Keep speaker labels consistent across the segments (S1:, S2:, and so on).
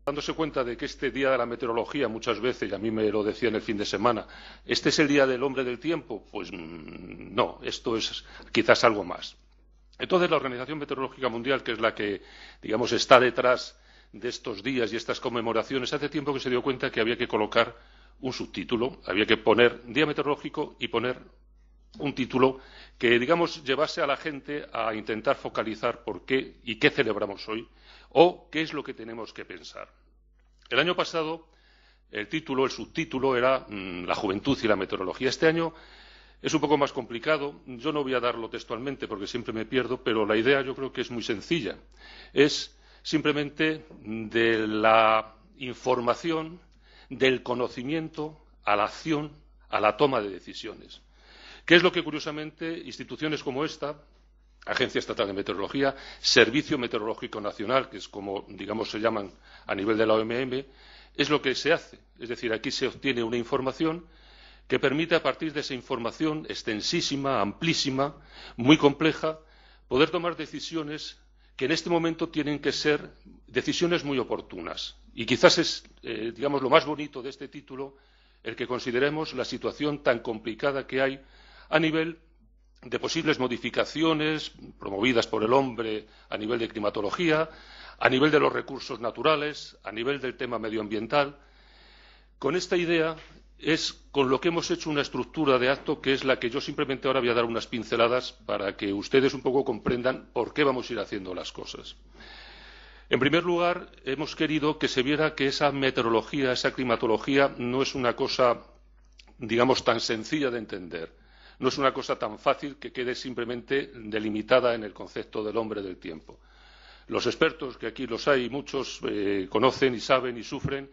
S1: dándose cuenta de que este día de la meteorología muchas veces, y a mí me lo decían el fin de semana, este es el día del hombre del tiempo, pues no, esto es quizás algo más. Entonces, la Organización Meteorológica Mundial, que es la que, digamos, está detrás de estos días y estas conmemoraciones, hace tiempo que se dio cuenta que había que colocar un subtítulo, había que poner día meteorológico y poner un título que, digamos, llevase a la gente a intentar focalizar por qué y qué celebramos hoy o qué es lo que tenemos que pensar. El año pasado el subtítulo era la juventud y la meteorología. Este año es un poco más complicado. Yo no voy a darlo textualmente porque siempre me pierdo, pero la idea yo creo que es muy sencilla. Es simplemente de la información, del conocimiento a la acción, a la toma de decisiones. ¿Qué es lo que, curiosamente, instituciones como esta, Agencia Estatal de Meteorología, Servicio Meteorológico Nacional, que es como, digamos, se llaman a nivel de la OMM, es lo que se hace? Es decir, aquí se obtiene una información que permite, a partir de esa información extensísima, amplísima, muy compleja, poder tomar decisiones que en este momento tienen que ser decisiones muy oportunas. Y quizás es, digamos, lo más bonito de este título, el que consideremos la situación tan complicada que hay a nivel de posibles modificaciones promovidas por el hombre a nivel de climatología, a nivel de los recursos naturales, a nivel del tema medioambiental. Con esta idea es con lo que hemos hecho una estructura de acto que es la que yo simplemente ahora voy a dar unas pinceladas para que ustedes un poco comprendan por qué vamos a ir haciendo las cosas. En primer lugar, hemos querido que se viera que esa meteorología, esa climatología, no es una cosa, digamos, tan sencilla de entender. No es una cosa tan fácil que quede simplemente delimitada en el concepto del hombre del tiempo. Los expertos, que aquí los hay, muchos conocen y saben y sufren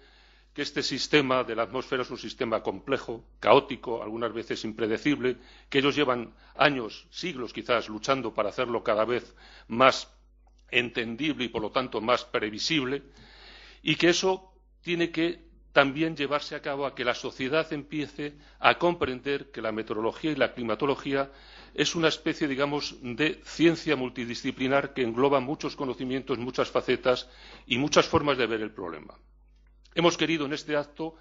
S1: que este sistema de la atmósfera es un sistema complejo, caótico, algunas veces impredecible, que ellos llevan años, siglos quizás, luchando para hacerlo cada vez más entendible y, por lo tanto, más previsible, y que eso tiene que también llevarse a cabo a que la sociedad empiece a comprender que la meteorología y la climatología es una especie, digamos, de ciencia multidisciplinar que engloba muchos conocimientos, muchas facetas y muchas formas de ver el problema. Hemos querido en este acto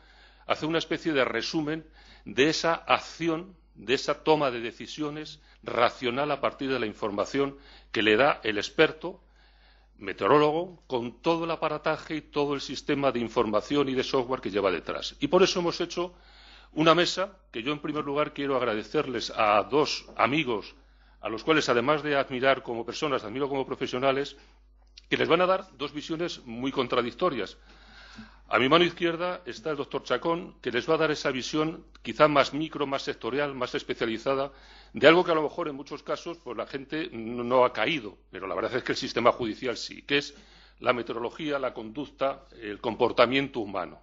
S1: hacer una especie de resumen de esa acción, de esa toma de decisiones racional a partir de la información que le da el experto meteorólogo con todo el aparataje y todo el sistema de información y de software que lleva detrás. Y por eso hemos hecho una mesa que yo, en primer lugar, quiero agradecerles a dos amigos a los cuales, además de admirar como personas, admiro como profesionales, que les van a dar dos visiones muy contradictorias. A mi mano izquierda está el doctor Chacón, que les va a dar esa visión quizá más micro, más sectorial, más especializada, de algo que a lo mejor en muchos casos pues la gente no ha caído, pero la verdad es que el sistema judicial sí, que es la meteorología, la conducta, el comportamiento humano.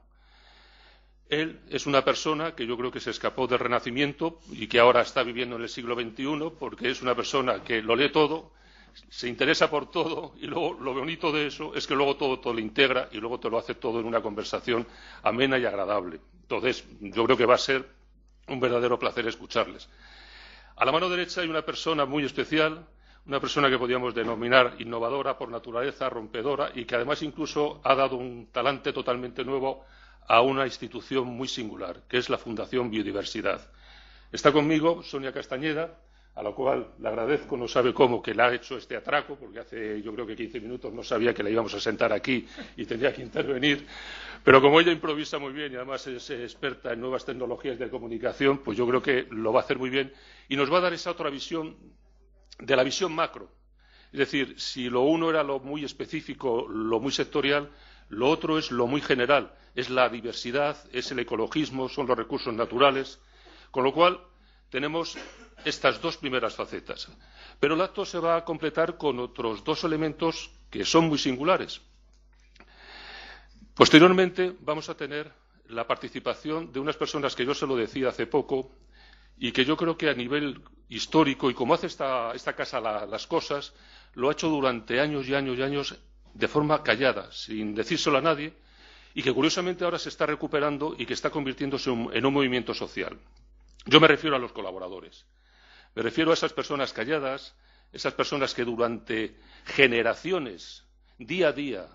S1: Él es una persona que yo creo que se escapó del Renacimiento y que ahora está viviendo en el siglo XXI, porque es una persona que lo lee todo, se interesa por todo, y luego lo bonito de eso es que luego todo lo integra y luego te lo hace todo en una conversación amena y agradable. Entonces, yo creo que va a ser un verdadero placer escucharles. A la mano derecha hay una persona muy especial, una persona que podríamos denominar innovadora por naturaleza, rompedora, y que además incluso ha dado un talante totalmente nuevo a una institución muy singular, que es la Fundación Biodiversidad. Está conmigo Sonia Castañeda, a la cual le agradezco, no sabe cómo, que le ha hecho este atraco, porque hace yo creo que 15 minutos no sabía que la íbamos a sentar aquí y tendría que intervenir, pero como ella improvisa muy bien y además es experta en nuevas tecnologías de comunicación, pues yo creo que lo va a hacer muy bien y nos va a dar esa otra visión de la visión macro. Es decir, si lo uno era lo muy específico, lo muy sectorial, lo otro es lo muy general, es la diversidad, es el ecologismo, son los recursos naturales, con lo cual tenemos estas dos primeras facetas. Pero el acto se va a completar con otros dos elementos que son muy singulares. Posteriormente vamos a tener la participación de unas personas que yo se lo decía hace poco y que yo creo que a nivel histórico, y como hace esta casa las cosas, lo ha hecho durante años y años y años de forma callada, sin decírselo a nadie, y que curiosamente ahora se está recuperando y que está convirtiéndose en un movimiento social. Yo me refiero a los colaboradores. Me refiero a esas personas calladas, esas personas que durante generaciones, día a día,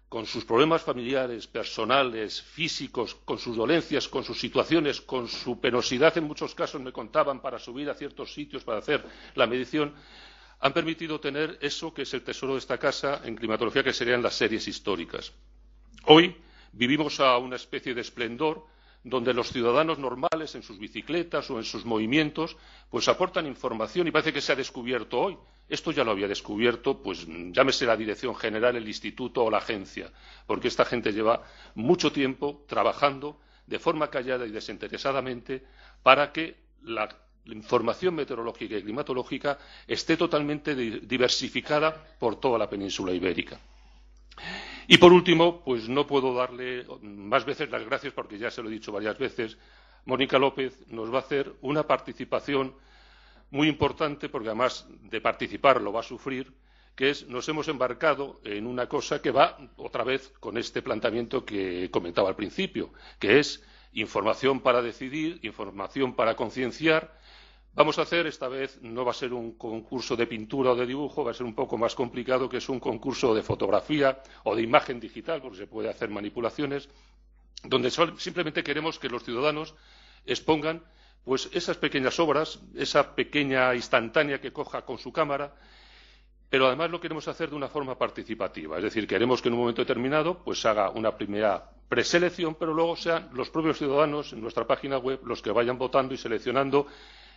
S1: con sus problemas familiares, personales, físicos, con sus dolencias, con sus situaciones, con su penosidad en muchos casos, me contaban, para subir a ciertos sitios, para hacer la medición, han permitido tener eso que es el tesoro de esta casa en climatología, que serían las series históricas. Hoy vivimos a una especie de esplendor donde los ciudadanos normales, en sus bicicletas o en sus movimientos, pues aportan información y parece que se ha descubierto hoy. Esto ya lo había descubierto, pues llámese la Dirección General, el Instituto o la agencia, porque esta gente lleva mucho tiempo trabajando de forma callada y desinteresadamente para que la información meteorológica y climatológica esté totalmente diversificada por toda la península ibérica. Y por último, pues no puedo darle más veces las gracias porque ya se lo he dicho varias veces. Mónica López nos va a hacer una participación muy importante, porque además de participar lo va a sufrir, que es, nos hemos embarcado en una cosa que va otra vez con este planteamiento que comentaba al principio, que es información para decidir, información para concienciar. Vamos a hacer, esta vez no va a ser un concurso de pintura o de dibujo, va a ser un poco más complicado, que es un concurso de fotografía o de imagen digital, porque se puede hacer manipulaciones, donde simplemente queremos que los ciudadanos expongan pues esas pequeñas obras, esa pequeña instantánea que coja con su cámara, pero además lo queremos hacer de una forma participativa. Es decir, queremos que en un momento determinado pues haga una primera preselección, pero luego sean los propios ciudadanos en nuestra página web los que vayan votando y seleccionando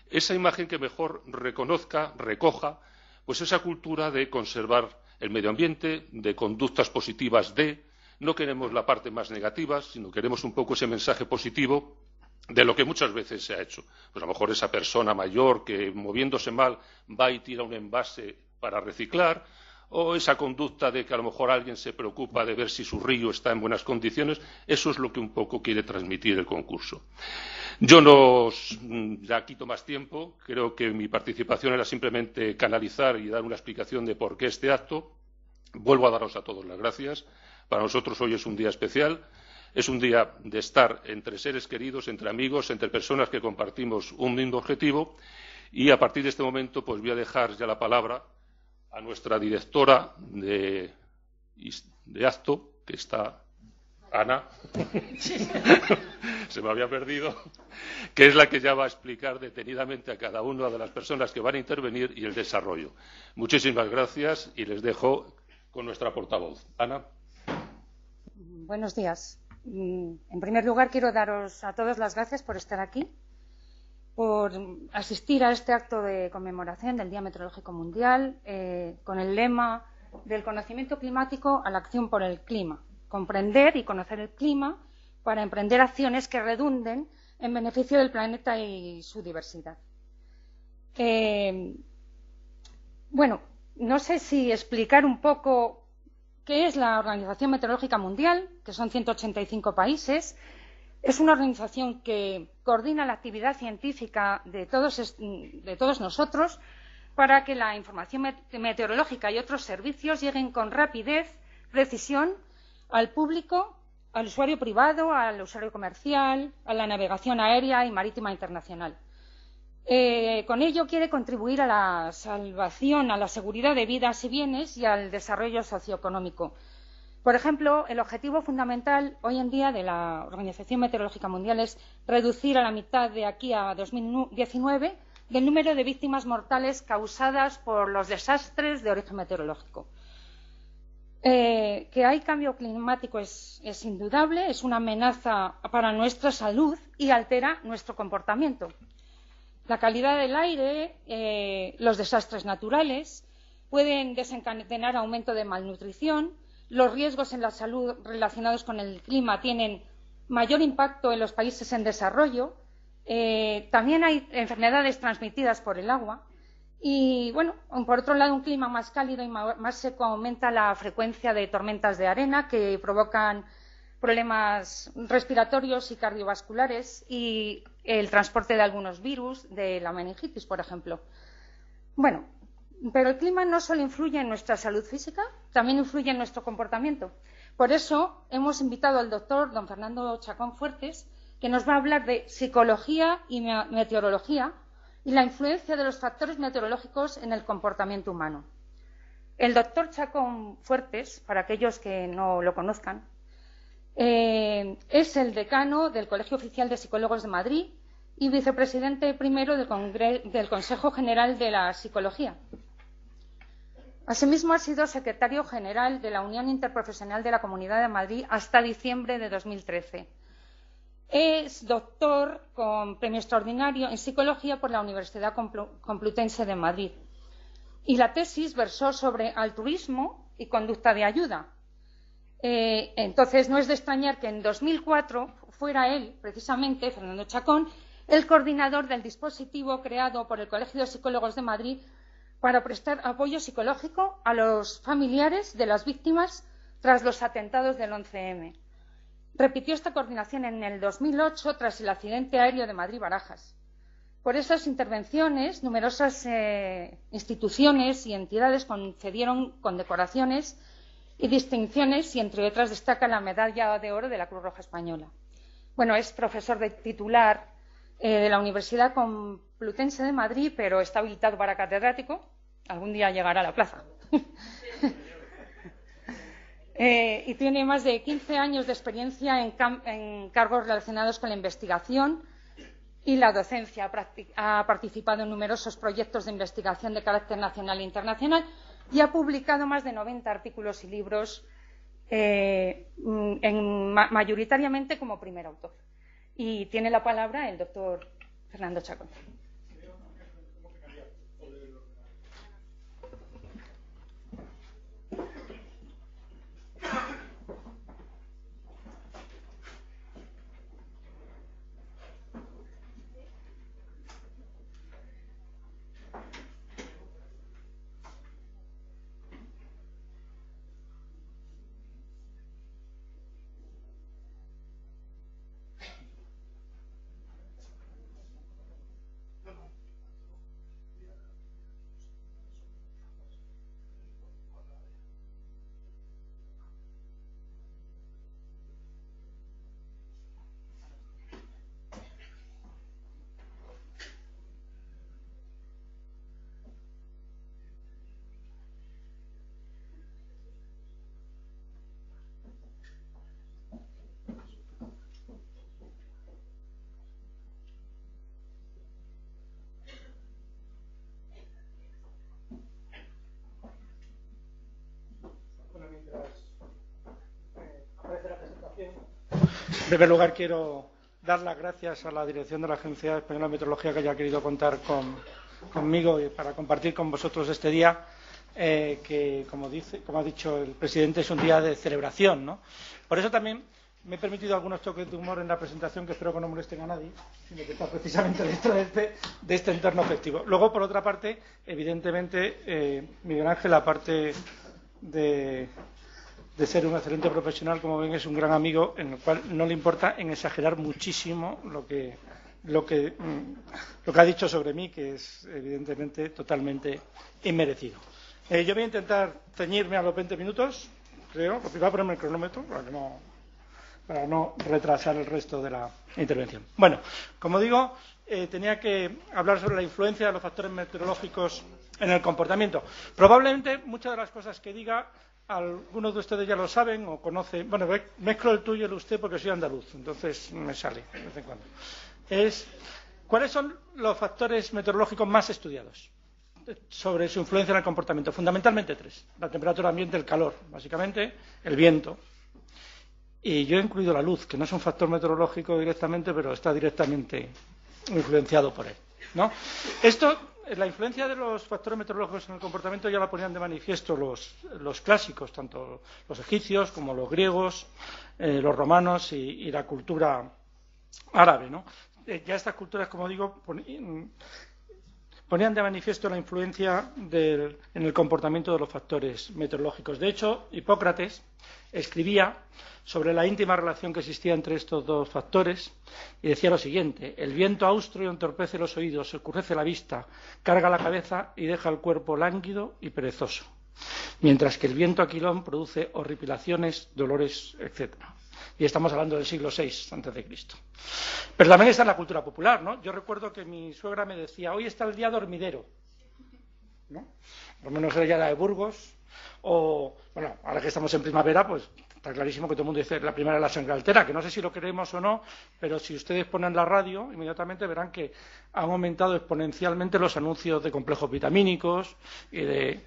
S1: esa imagen que mejor reconozca, recoja, pues esa cultura de conservar el medio ambiente, de conductas positivas no queremos la parte más negativa, sino queremos un poco ese mensaje positivo de lo que muchas veces se ha hecho. Pues a lo mejor esa persona mayor que, moviéndose mal, va y tira un envase para reciclar, o esa conducta de que a lo mejor alguien se preocupa de ver si su río está en buenas condiciones. Eso es lo que un poco quiere transmitir el concurso. Yo no ya quito más tiempo, creo que mi participación era simplemente canalizar y dar una explicación de por qué este acto. Vuelvo a daros a todos las gracias. Para nosotros hoy es un día especial, es un día de estar entre seres queridos, entre amigos, entre personas que compartimos un mismo objetivo, y a partir de este momento pues voy a dejar ya la palabra a nuestra directora de acto, que está Ana, se me había perdido, que es la que ya va a explicar detenidamente a cada una de las personas que van a intervenir y el desarrollo. Muchísimas gracias y les dejo con nuestra portavoz. Ana.
S2: Buenos días. En primer lugar, quiero daros a todos las gracias por estar aquí, por asistir a este acto de conmemoración del Día Meteorológico Mundial, con el lema del conocimiento climático a la acción por el clima. Comprender y conocer el clima para emprender acciones que redunden en beneficio del planeta y su diversidad. Bueno, no sé si explicar un poco qué es la Organización Meteorológica Mundial, que son 185 países. Es una organización que coordina la actividad científica de todos nosotros para que la información meteorológica y otros servicios lleguen con rapidez, precisión, al público, al usuario privado, al usuario comercial, a la navegación aérea y marítima internacional. Con ello quiere contribuir a la salvación, a la seguridad de vidas y bienes y al desarrollo socioeconómico. Por ejemplo, el objetivo fundamental hoy en día de la Organización Meteorológica Mundial es reducir a la mitad de aquí a 2019 el número de víctimas mortales causadas por los desastres de origen meteorológico. Que hay cambio climático es indudable, es una amenaza para nuestra salud y altera nuestro comportamiento. La calidad del aire, los desastres naturales pueden desencadenar aumento de malnutrición. Los riesgos en la salud relacionados con el clima tienen mayor impacto en los países en desarrollo. También hay enfermedades transmitidas por el agua. Y, bueno, por otro lado, un clima más cálido y más seco aumenta la frecuencia de tormentas de arena que provocan problemas respiratorios y cardiovasculares y el transporte de algunos virus, de la meningitis, por ejemplo. Bueno, pero el clima no solo influye en nuestra salud física, también influye en nuestro comportamiento. Por eso hemos invitado al doctor don Fernando Chacón Fuertes, que nos va a hablar de psicología y meteorología y la influencia de los factores meteorológicos en el comportamiento humano. El doctor Chacón Fuertes, para aquellos que no lo conozcan, es el decano del Colegio Oficial de Psicólogos de Madrid y vicepresidente primero del Consejo General de la Psicología. Asimismo, ha sido secretario general de la Unión Interprofesional de la Comunidad de Madrid hasta diciembre de 2013. Es doctor con premio extraordinario en Psicología por la Universidad Complutense de Madrid. Y la tesis versó sobre altruismo y conducta de ayuda. Entonces, no es de extrañar que en 2004 fuera él, precisamente, Fernando Chacón, el coordinador del dispositivo creado por el Colegio de Psicólogos de Madrid para prestar apoyo psicológico a los familiares de las víctimas tras los atentados del 11M. Repitió esta coordinación en el 2008 tras el accidente aéreo de Madrid-Barajas. Por esas intervenciones, numerosas instituciones y entidades concedieron condecoraciones y distinciones, y entre otras destaca la Medalla de Oro de la Cruz Roja Española. Bueno, es profesor titular de la Universidad Complutense de Madrid, pero está habilitado para catedrático. Algún día llegará a la plaza. Y tiene más de 15 años de experiencia en cargos relacionados con la investigación y la docencia. Ha participado en numerosos proyectos de investigación de carácter nacional e internacional y ha publicado más de 90 artículos y libros, mayoritariamente como primer autor. Y tiene la palabra el doctor Fernando Chacón.
S3: En primer lugar, quiero dar las gracias a la dirección de la Agencia Española de Meteorología que haya querido contar conmigo y para compartir con vosotros este día, que, como ha dicho el presidente, es un día de celebración, ¿no? Por eso también me he permitido algunos toques de humor en la presentación que espero que no molesten a nadie, sino que está precisamente dentro de este entorno festivo. Luego, por otra parte, evidentemente, Miguel Ángel, aparte de ser un excelente profesional, como ven, es un gran amigo en el cual no le importa en exagerar muchísimo lo que ha dicho sobre mí, que es evidentemente totalmente inmerecido. Yo voy a intentar ceñirme a los 20 minutos, creo. Voy a ponerme el cronómetro para no retrasar el resto de la intervención. Bueno, como digo, tenía que hablar sobre la influencia de los factores meteorológicos en el comportamiento. Probablemente muchas de las cosas que diga algunos de ustedes ya lo saben o conocen. Bueno, mezclo el tuyo y el usted porque soy andaluz, entonces me sale de vez en cuando. ¿Cuáles son los factores meteorológicos más estudiados sobre su influencia en el comportamiento? Fundamentalmente tres: la temperatura ambiente, el calor, básicamente, el viento. Y yo he incluido la luz, que no es un factor meteorológico directamente, pero está directamente influenciado por él, ¿no? La influencia de los factores meteorológicos en el comportamiento ya la ponían de manifiesto los clásicos, tanto los egipcios como los griegos, los romanos y la cultura árabe, ¿no? Ya estas culturas, como digo, ponían de manifiesto la influencia en el comportamiento de los factores meteorológicos. De hecho, Hipócrates escribía sobre la íntima relación que existía entre estos dos factores y decía lo siguiente: el viento austro entorpece los oídos, oscurece la vista, carga la cabeza y deja el cuerpo lánguido y perezoso, mientras que el viento aquilón produce horripilaciones, dolores, etc. Y estamos hablando del siglo VI a.C. Pero también está en la cultura popular, ¿no? Yo recuerdo que mi suegra me decía: hoy está el día dormidero, ¿no? Por lo menos ella era de Burgos, O, bueno, ahora que estamos en primavera, pues está clarísimo que todo el mundo dice la primavera la sangre altera, que no sé si lo queremos o no, pero si ustedes ponen la radio, inmediatamente verán que han aumentado exponencialmente los anuncios de complejos vitamínicos y de...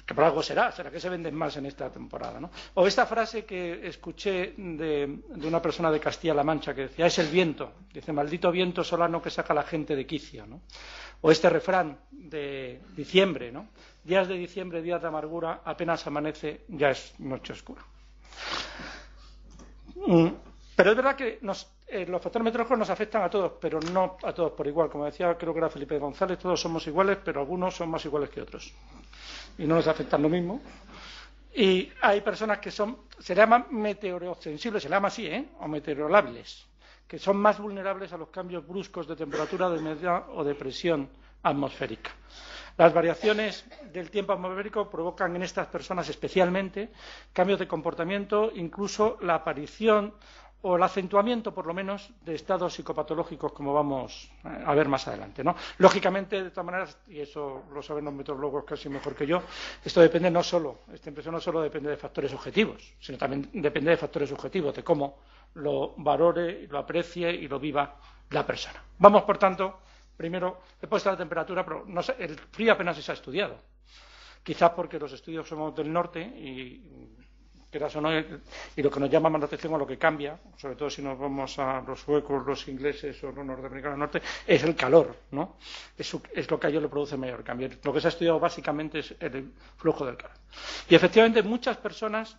S3: que por algo será que se venden más en esta temporada, ¿no? O esta frase que escuché de una persona de Castilla-La Mancha que decía, es el viento, dice, maldito viento solano que saca a la gente de quicio, ¿no? O este refrán de diciembre, ¿no? Días de diciembre, días de amargura, apenas amanece, ya es noche oscura. Pero es verdad que los factores meteorológicos nos afectan a todos, pero no a todos por igual. Como decía, creo que era Felipe González, todos somos iguales, pero algunos son más iguales que otros. Y no nos afectan lo mismo. Y hay personas que se le llaman meteorosensibles, se le llama así, o meteorolables, que son más vulnerables a los cambios bruscos de temperatura, de humedad o de presión atmosférica. Las variaciones del tiempo atmosférico provocan en estas personas especialmente cambios de comportamiento, incluso la aparición o el acentuamiento, por lo menos, de estados psicopatológicos, como vamos a ver más adelante, ¿no? Lógicamente, de todas maneras, y eso lo saben los meteorólogos casi mejor que yo, esta impresión no solo depende de factores objetivos, sino también depende de factores subjetivos, de cómo lo valore, lo aprecie y lo viva la persona. Vamos, por tanto, primero, he puesto la temperatura, pero no sé, el frío apenas se ha estudiado. Quizás porque los estudios somos del norte y lo que nos llama más la atención o lo que cambia, sobre todo si nos vamos a los suecos, los ingleses o los norteamericanos del norte, es el calor, ¿no? Es lo que a ellos le produce mayor cambio. Lo que se ha estudiado básicamente es el flujo del calor. Y efectivamente muchas personas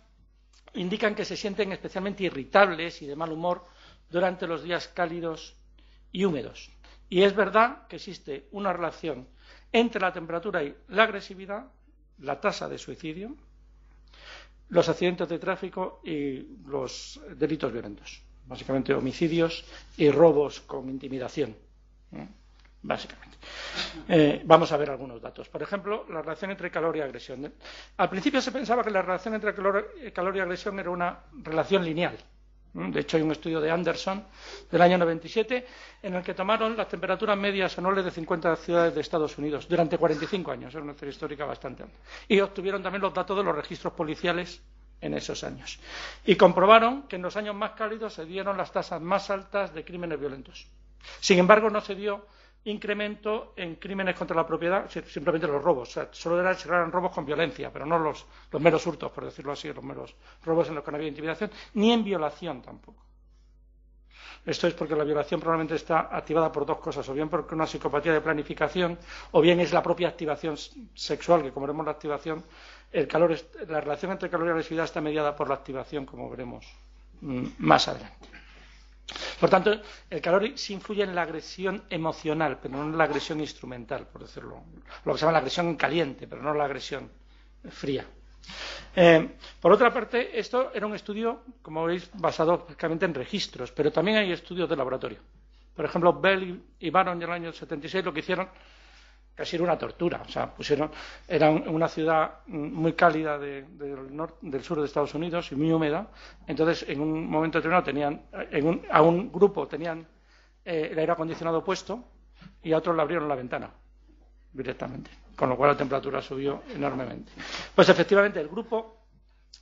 S3: indican que se sienten especialmente irritables y de mal humor durante los días cálidos y húmedos. Y es verdad que existe una relación entre la temperatura y la agresividad, la tasa de suicidio, los accidentes de tráfico y los delitos violentos, básicamente homicidios y robos con intimidación, básicamente. Vamos a ver algunos datos. Por ejemplo, la relación entre calor y agresión. Al principio se pensaba que la relación entre calor y agresión era una relación lineal. De hecho, hay un estudio de Anderson del año 97 en el que tomaron las temperaturas medias anuales de 50 ciudades de Estados Unidos durante 45 años, es una serie histórica bastante alta, y obtuvieron también los datos de los registros policiales en esos años. Y comprobaron que en los años más cálidos se dieron las tasas más altas de crímenes violentos. Sin embargo, no se dio incremento en crímenes contra la propiedad, simplemente los robos. O sea, solo eran robos con violencia, pero no los meros hurtos, por decirlo así, los meros robos en los que no había intimidación, ni en violación tampoco. Esto es porque la violación probablemente está activada por dos cosas, o bien porque una psicopatía de planificación, o bien es la propia activación sexual, que como veremos la relación entre calor y agresividad está mediada por la activación, como veremos más adelante. Por tanto, el calor sí influye en la agresión emocional, pero no en la agresión instrumental, por decirlo. Lo que se llama la agresión caliente, pero no la agresión fría. Por otra parte, esto era un estudio, como veis, basado prácticamente en registros, pero también hay estudios de laboratorio. Por ejemplo, Bell y Baron en el año 76 lo que hicieron casi era una tortura. O sea, era una ciudad muy cálida del sur de Estados Unidos y muy húmeda. Entonces, en un momento determinado a un grupo tenían el aire acondicionado puesto y a otros le abrieron la ventana directamente, con lo cual la temperatura subió enormemente. Pues efectivamente el grupo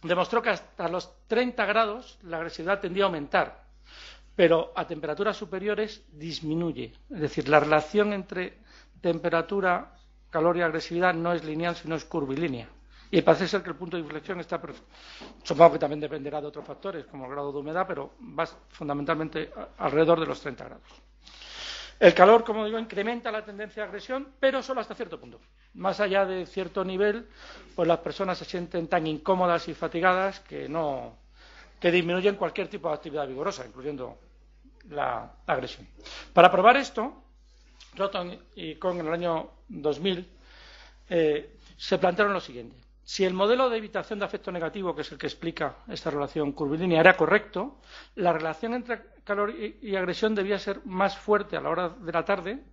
S3: demostró que hasta los 30 grados la agresividad tendía a aumentar, pero a temperaturas superiores disminuye. Es decir, la relación entre temperatura, calor y agresividad no es lineal, sino es curvilínea. Y parece ser que el punto de inflexión está, supongo que también dependerá de otros factores, como el grado de humedad, pero va fundamentalmente alrededor de los 30 grados. El calor, como digo, incrementa la tendencia a agresión, pero solo hasta cierto punto. Más allá de cierto nivel, pues las personas se sienten tan incómodas y fatigadas que disminuyen cualquier tipo de actividad vigorosa, incluyendo la agresión. Para probar esto, Roton y Kohn en el año 2000 se plantearon lo siguiente: si el modelo de evitación de afecto negativo, que es el que explica esta relación curvilínea, era correcto, la relación entre calor y agresión debía ser más fuerte a la hora de la tarde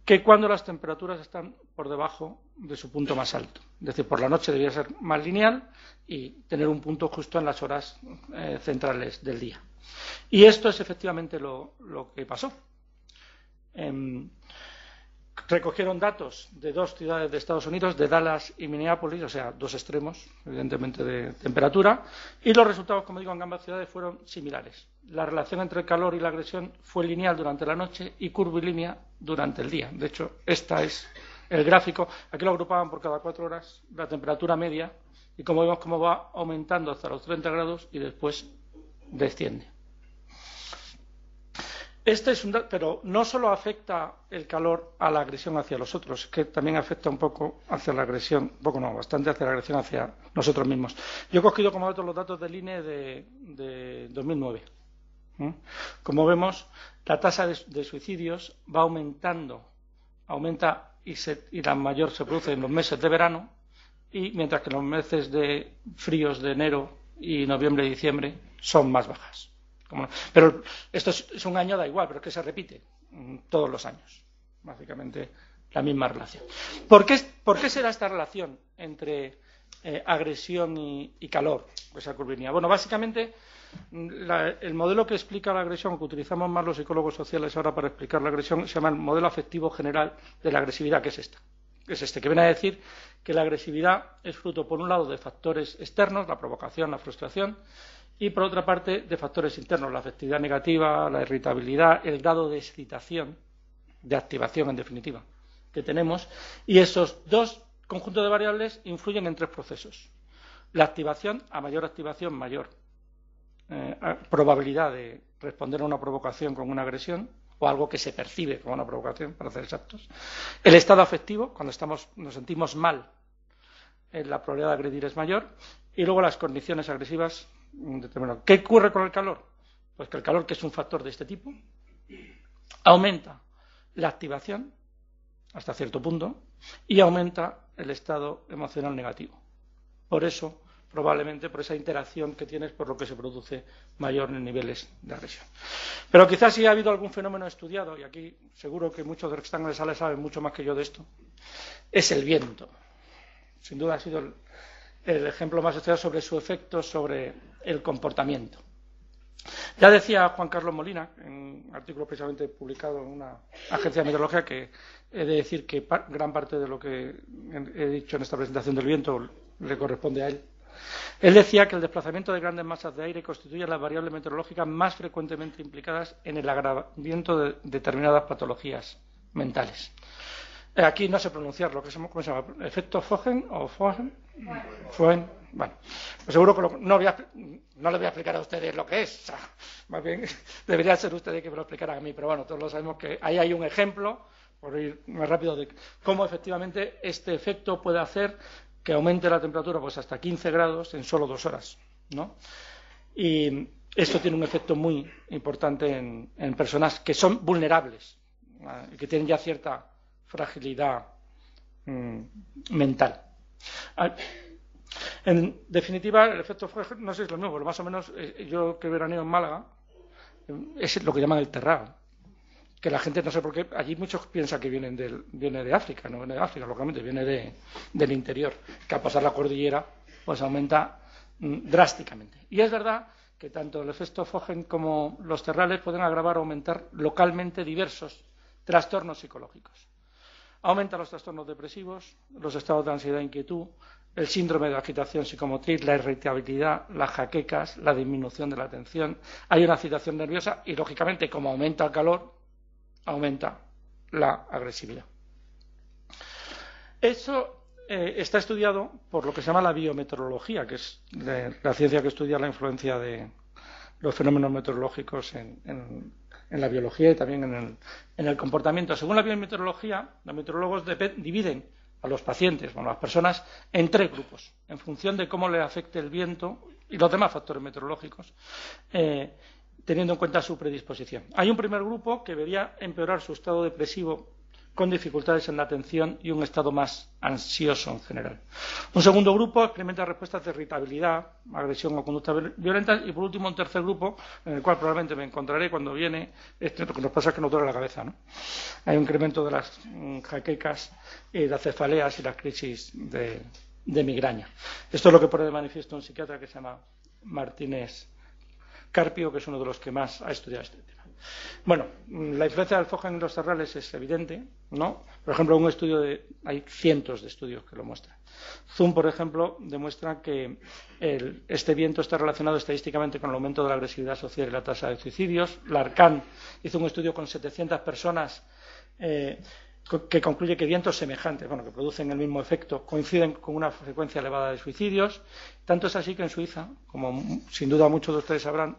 S3: que cuando las temperaturas están por debajo de su punto más alto. Es decir, por la noche debía ser más lineal y tener un punto justo en las horas centrales del día. Y esto es efectivamente lo que pasó. recogieron datos de 2 ciudades de Estados Unidos, de Dallas y Minneapolis, o sea, 2 extremos, evidentemente, de temperatura, y los resultados, como digo, en ambas ciudades fueron similares. La relación entre el calor y la agresión fue lineal durante la noche y curvilínea durante el día. De hecho, este es el gráfico. Aquí lo agrupaban por cada 4 horas la temperatura media, y como vemos cómo va aumentando hasta los 30 grados y después desciende. Este es pero no solo afecta el calor a la agresión hacia los otros, que también afecta un poco hacia la agresión, bastante hacia la agresión hacia nosotros mismos. Yo he cogido como datos los datos del INE de 2009. Como vemos, la tasa de suicidios va aumenta y la mayor se produce en los meses de verano, y mientras que en los meses de fríos de enero y noviembre y diciembre son más bajas. Pero esto es un año, da igual, pero es que se repite todos los años, básicamente la misma relación. ¿Por qué será esta relación entre agresión y calor, esa curvilínea? Bueno, básicamente el modelo que explica la agresión, que utilizamos más los psicólogos sociales ahora para explicar la agresión, se llama el modelo afectivo general de la agresividad, que es este, que viene a decir que la agresividad es fruto, por un lado, de factores externos, la provocación, la frustración, y por otra parte de factores internos, la afectividad negativa, la irritabilidad, el grado de excitación, de activación en definitiva, que tenemos, y esos 2 conjuntos de variables influyen en 3 procesos. La activación, a mayor activación, mayor probabilidad de responder a una provocación con una agresión, o algo que se percibe como una provocación, para ser exactos. El estado afectivo, cuando nos sentimos mal, la probabilidad de agredir es mayor, y luego las condiciones agresivas determinadas. ¿Qué ocurre con el calor? Pues que el calor, que es un factor de este tipo, aumenta la activación hasta cierto punto y aumenta el estado emocional negativo. Por eso, probablemente por esa interacción que tienes, por lo que se produce mayor en niveles de agresión. Pero quizás si ha habido algún fenómeno estudiado, y aquí seguro que muchos de los que están en la sala saben mucho más que yo de esto, es el viento. Sin duda ha sido el ejemplo más estudiado sobre su efecto sobre el comportamiento. Ya decía Juan Carlos Molina, en un artículo precisamente publicado en una agencia de meteorología, que he de decir que gran parte de lo que he dicho en esta presentación del viento le corresponde a él. Él decía que el desplazamiento de grandes masas de aire constituye las variables meteorológicas más frecuentemente implicadas en el agravamiento de determinadas patologías mentales. Aquí no sé pronunciarlo, ¿cómo se llama? ¿Efecto Fogen o Fogen? Bueno, pues seguro que no le voy a explicar a ustedes lo que es. Más bien, debería ser ustedes que me lo explicaran a mí, pero bueno, todos lo sabemos que ahí hay un ejemplo, por ir más rápido, de cómo efectivamente este efecto puede hacer que aumente la temperatura pues hasta 15 grados en solo 2 horas, ¿no? Y esto tiene un efecto muy importante en personas que son vulnerables, que tienen ya cierta fragilidad mental. En definitiva, el efecto Fogen, no sé si es lo mismo, pero más o menos yo que veraneo en Málaga, es lo que llaman el terrao, que la gente no sé por qué, allí muchos piensan que viene de África, no viene de África, lógicamente, viene del interior, que al pasar la cordillera pues aumenta drásticamente. Y es verdad que tanto el efecto Fogen como los terrales pueden agravar o aumentar localmente diversos trastornos psicológicos. Aumentan los trastornos depresivos, los estados de ansiedad e inquietud, el síndrome de agitación psicomotriz, la irritabilidad, las jaquecas, la disminución de la atención. Hay una excitación nerviosa y, lógicamente, como aumenta el calor, aumenta la agresividad. Eso está estudiado por lo que se llama la biometeorología, que es la ciencia que estudia la influencia de los fenómenos meteorológicos en la biología y también en el comportamiento. Según la biometeorología, los meteorólogos dividen a los pacientes, a las personas, en 3 grupos, en función de cómo le afecte el viento y los demás factores meteorológicos, teniendo en cuenta su predisposición. Hay un primer grupo que vería empeorar su estado depresivo con dificultades en la atención y un estado más ansioso en general. Un segundo grupo experimenta respuestas de irritabilidad, agresión o conductas violentas, y por último un tercer grupo, en el cual probablemente me encontraré cuando viene, lo que nos pasa es que nos duele la cabeza, ¿no? Hay un incremento de las jaquecas y las cefaleas y las crisis de migraña. Esto es lo que pone de manifiesto un psiquiatra que se llama Martínez Carpio, que es uno de los que más ha estudiado este tema. Bueno, la influencia del Fogen en los terrales es evidente, ¿no? Por ejemplo, hay cientos de estudios que lo muestran. Zoom, por ejemplo, demuestra que este viento está relacionado estadísticamente con el aumento de la agresividad social y la tasa de suicidios. Larcan hizo un estudio con 700 personas que concluye que vientos semejantes, que producen el mismo efecto, coinciden con una frecuencia elevada de suicidios. Tanto es así que en Suiza, como sin duda muchos de ustedes sabrán,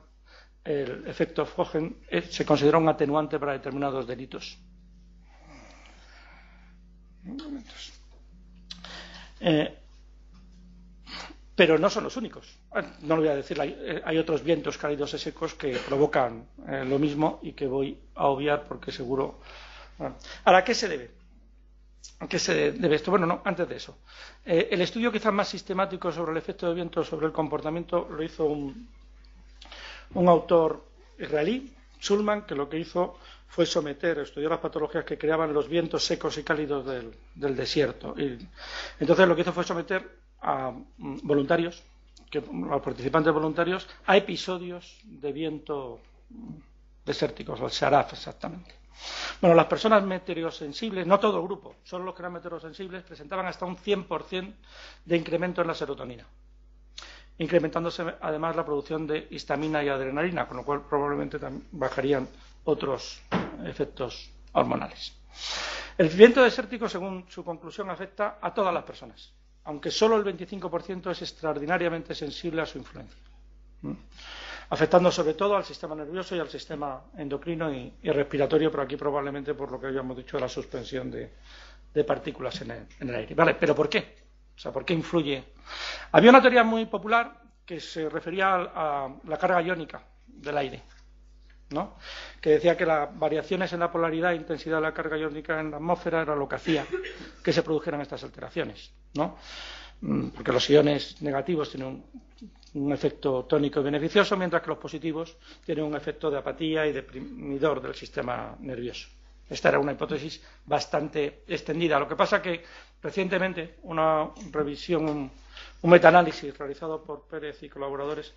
S3: el efecto Fogen se considera un atenuante para determinados delitos. Pero no son los únicos. No lo voy a decir, hay otros vientos cálidos y secos que provocan lo mismo y que voy a obviar porque seguro. Ahora, ¿a qué se debe? ¿A qué se debe esto? Bueno, no, antes de eso. El estudio quizás más sistemático sobre el efecto del viento sobre el comportamiento lo hizo un autor israelí, Schulman, que lo que hizo fue estudiar las patologías que creaban los vientos secos y cálidos del desierto. Y entonces lo que hizo fue someter a voluntarios, a participantes voluntarios, a episodios de viento desérticos, al Sharaf exactamente. Bueno, las personas meteorosensibles, no todo el grupo, solo los que eran meteorosensibles, presentaban hasta un 100% de incremento en la serotonina, incrementándose además la producción de histamina y adrenalina, con lo cual probablemente bajarían otros efectos hormonales. El viento desértico, según su conclusión, afecta a todas las personas, aunque solo el 25% es extraordinariamente sensible a su influencia, afectando sobre todo al sistema nervioso y al sistema endocrino y respiratorio, pero aquí probablemente por lo que habíamos dicho de la suspensión de partículas en el aire. Vale, ¿pero por qué? O sea, ¿por qué influye? Había una teoría muy popular que se refería a la carga iónica del aire, ¿no? Que decía que las variaciones en la polaridad e intensidad de la carga iónica en la atmósfera era lo que hacía que se produjeran estas alteraciones, ¿no? Porque los iones negativos tienen un efecto tónico y beneficioso, mientras que los positivos tienen un efecto de apatía y deprimidor del sistema nervioso. Esta era una hipótesis bastante extendida. Lo que pasa que recientemente una revisión, un metaanálisis realizado por Pérez y colaboradores,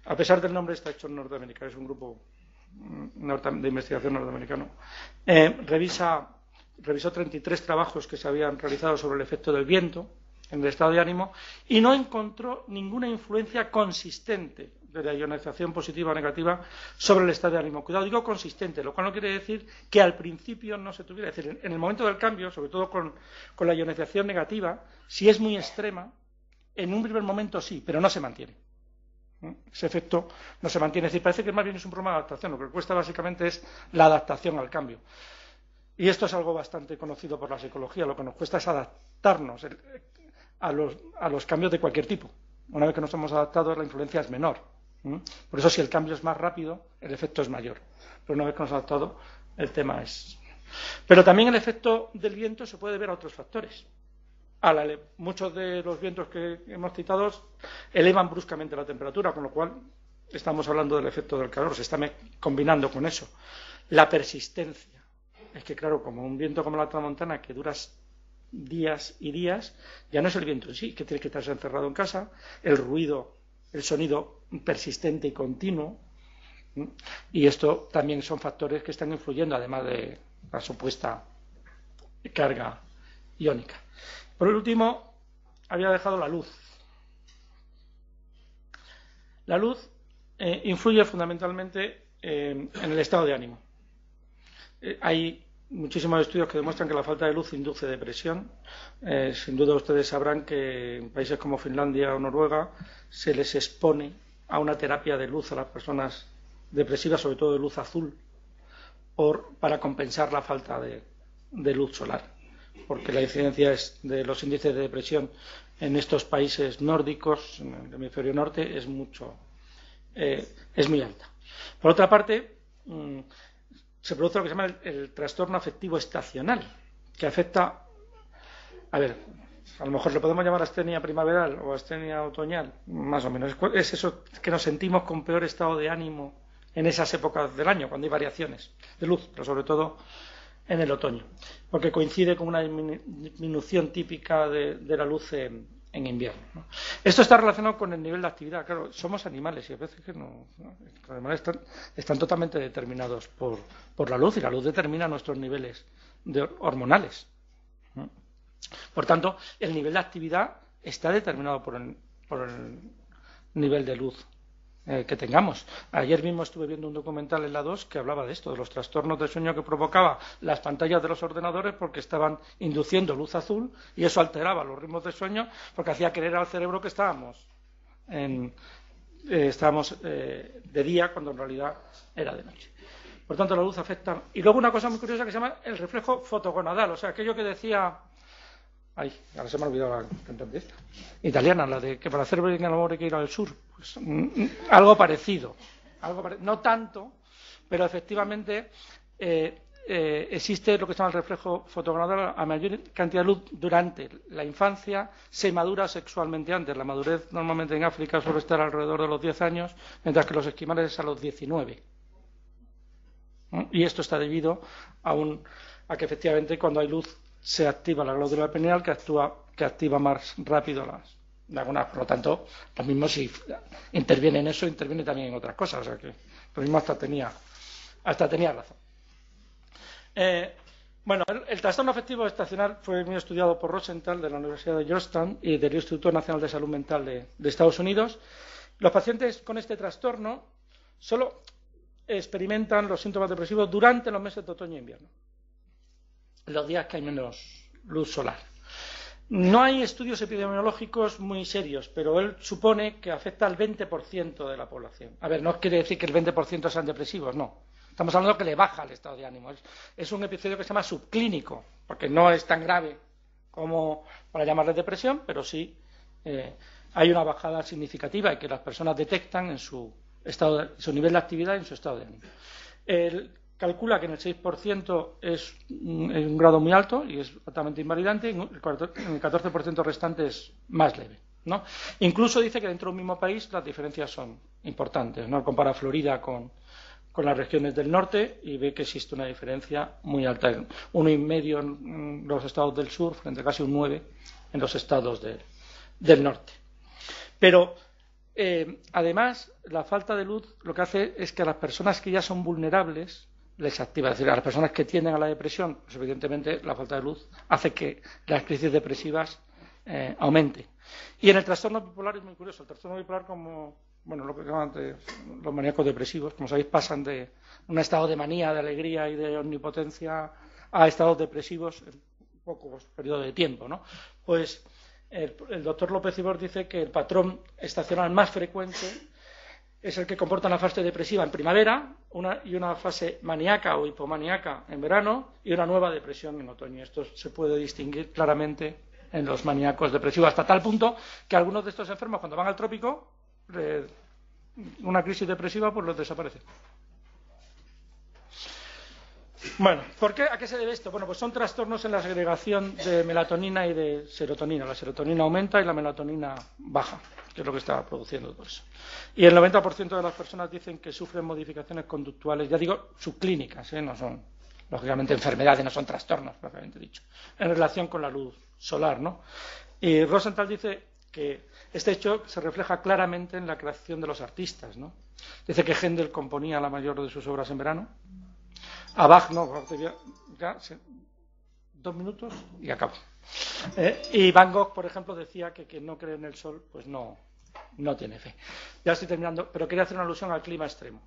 S3: a pesar del nombre está hecho en Norteamérica, es un grupo de investigación norteamericano, revisó 33 trabajos que se habían realizado sobre el efecto del viento en el estado de ánimo y no encontró ninguna influencia consistente de la ionización positiva o negativa sobre el estado de ánimo. Cuidado, digo consistente, lo cual no quiere decir que al principio no se tuviera. Es decir, en el momento del cambio, sobre todo con la ionización negativa, si es muy extrema, en un primer momento sí, pero no se mantiene. Ese efecto no se mantiene. Es decir, parece que más bien es un problema de adaptación. Lo que cuesta básicamente es la adaptación al cambio. Y esto es algo bastante conocido por la psicología. Lo que nos cuesta es adaptarnos a los cambios de cualquier tipo. Una vez que nos hemos adaptado, la influencia es menor. Por eso, si el cambio es más rápido, el efecto es mayor. Pero una vez que nos hemos adaptado, el tema es. Pero también el efecto del viento se puede ver a otros factores. Muchos de los vientos que hemos citado elevan bruscamente la temperatura, con lo cual estamos hablando del efecto del calor, se está combinando con eso. La persistencia. Es que, claro, como un viento como la tramontana que dura días y días, ya no es el viento en sí, que tiene que estarse encerrado en casa, el ruido, el sonido persistente y continuo, y esto también son factores que están influyendo, además de la supuesta carga iónica. Por último, había dejado la luz. La luz influye fundamentalmente en el estado de ánimo. Hay muchísimos estudios que demuestran que la falta de luz induce depresión. Sin duda ustedes sabrán que en países como Finlandia o Noruega se les expone a una terapia de luz a las personas depresivas, sobre todo de luz azul, para compensar la falta de luz solar, porque la incidencia de los índices de depresión en estos países nórdicos, en el hemisferio norte, es muy alta. Por otra parte, se produce lo que se llama el trastorno afectivo estacional, que afecta, a lo mejor le podemos llamar astenia primaveral o astenia otoñal, más o menos. Es eso que nos sentimos con peor estado de ánimo en esas épocas del año, cuando hay variaciones de luz, pero sobre todo en el otoño, porque coincide con una disminución típica de la luz en en invierno, ¿no? Esto está relacionado con el nivel de actividad. Claro, somos animales y a veces que los animales están totalmente determinados por la luz, y la luz determina nuestros niveles hormonales, ¿no? Por tanto, el nivel de actividad está determinado por el nivel de luz que tengamos. Ayer mismo estuve viendo un documental en la 2 que hablaba de esto, de los trastornos de sueño que provocaba las pantallas de los ordenadores, porque estaban induciendo luz azul y eso alteraba los ritmos de sueño, porque hacía creer al cerebro que estábamos de día cuando en realidad era de noche. Por tanto, la luz afecta. Y luego una cosa muy curiosa que se llama el reflejo fotogonadal, o sea, aquello que decía... Ay, ahora se me ha olvidado la cantante esta. Italiana, la de que para hacer bien el amor hay que ir al sur. Pues, algo parecido. No tanto, pero efectivamente existe lo que se llama el reflejo fotogonadal. A mayor cantidad de luz durante la infancia se madura sexualmente antes. La madurez normalmente en África suele estar alrededor de los 10 años, mientras que los esquimales es a los 19. Y esto está debido a que efectivamente cuando hay luz se activa la glándula pineal, que activa más rápido por lo tanto, lo mismo si interviene en eso, interviene también en otras cosas, o sea que lo mismo hasta tenía razón. Bueno, el trastorno afectivo estacional fue muy estudiado por Rosenthal de la Universidad de Georgetown y del Instituto Nacional de Salud Mental de Estados Unidos. Los pacientes con este trastorno solo experimentan los síntomas depresivos durante los meses de otoño e invierno, los días que hay menos luz solar. No hay estudios epidemiológicos muy serios, pero él supone que afecta al 20% de la población. A ver, no quiere decir que el 20% sean depresivos, no. Estamos hablando que le baja el estado de ánimo. Es un episodio que se llama subclínico, porque no es tan grave como para llamarle depresión, pero sí hay una bajada significativa y que las personas detectan en su nivel de actividad y en su estado de ánimo. Él calcula que en el 6% es un grado muy alto y es altamente invalidante, y en el 14% restante es más leve, ¿no? Incluso dice que dentro de un mismo país las diferencias son importantes, ¿no? Compara Florida con las regiones del norte y ve que existe una diferencia muy alta, 1,5 en los estados del sur frente a casi un 9 en los estados del norte. Pero además, la falta de luz lo que hace es que a las personas que ya son vulnerables les activa. Es decir, a las personas que tienden a la depresión, pues evidentemente la falta de luz hace que las crisis depresivas aumenten. Y en el trastorno bipolar es muy curioso. El trastorno bipolar, lo que llaman los maníacos depresivos, como sabéis, pasan de un estado de manía, de alegría y de omnipotencia a estados depresivos en pocos periodos de tiempo, ¿no? Pues el doctor López Ibor dice que el patrón estacional más frecuente es el que comporta una fase depresiva en primavera y una fase maníaca o hipomaníaca en verano y una nueva depresión en otoño. Esto se puede distinguir claramente en los maníacos depresivos, hasta tal punto que algunos de estos enfermos, cuando van al trópico, una crisis depresiva pues los desaparece. Bueno, ¿a qué se debe esto? Bueno, pues son trastornos en la segregación de melatonina y de serotonina. La serotonina aumenta y la melatonina baja, que es lo que está produciendo todo eso. Y el 90% de las personas dicen que sufren modificaciones conductuales, ya digo, subclínicas, no son, lógicamente, enfermedades, no son trastornos, propiamente dicho, en relación con la luz solar, ¿no? Y Rosenthal dice que este hecho se refleja claramente en la creación de los artistas, ¿no? Dice que Händel componía la mayor de sus obras en verano. A Bach no, 2 minutos y acabo. Y Van Gogh, por ejemplo, decía que quien no cree en el sol, pues no tiene fe. Ya estoy terminando, pero quería hacer una alusión al clima extremo,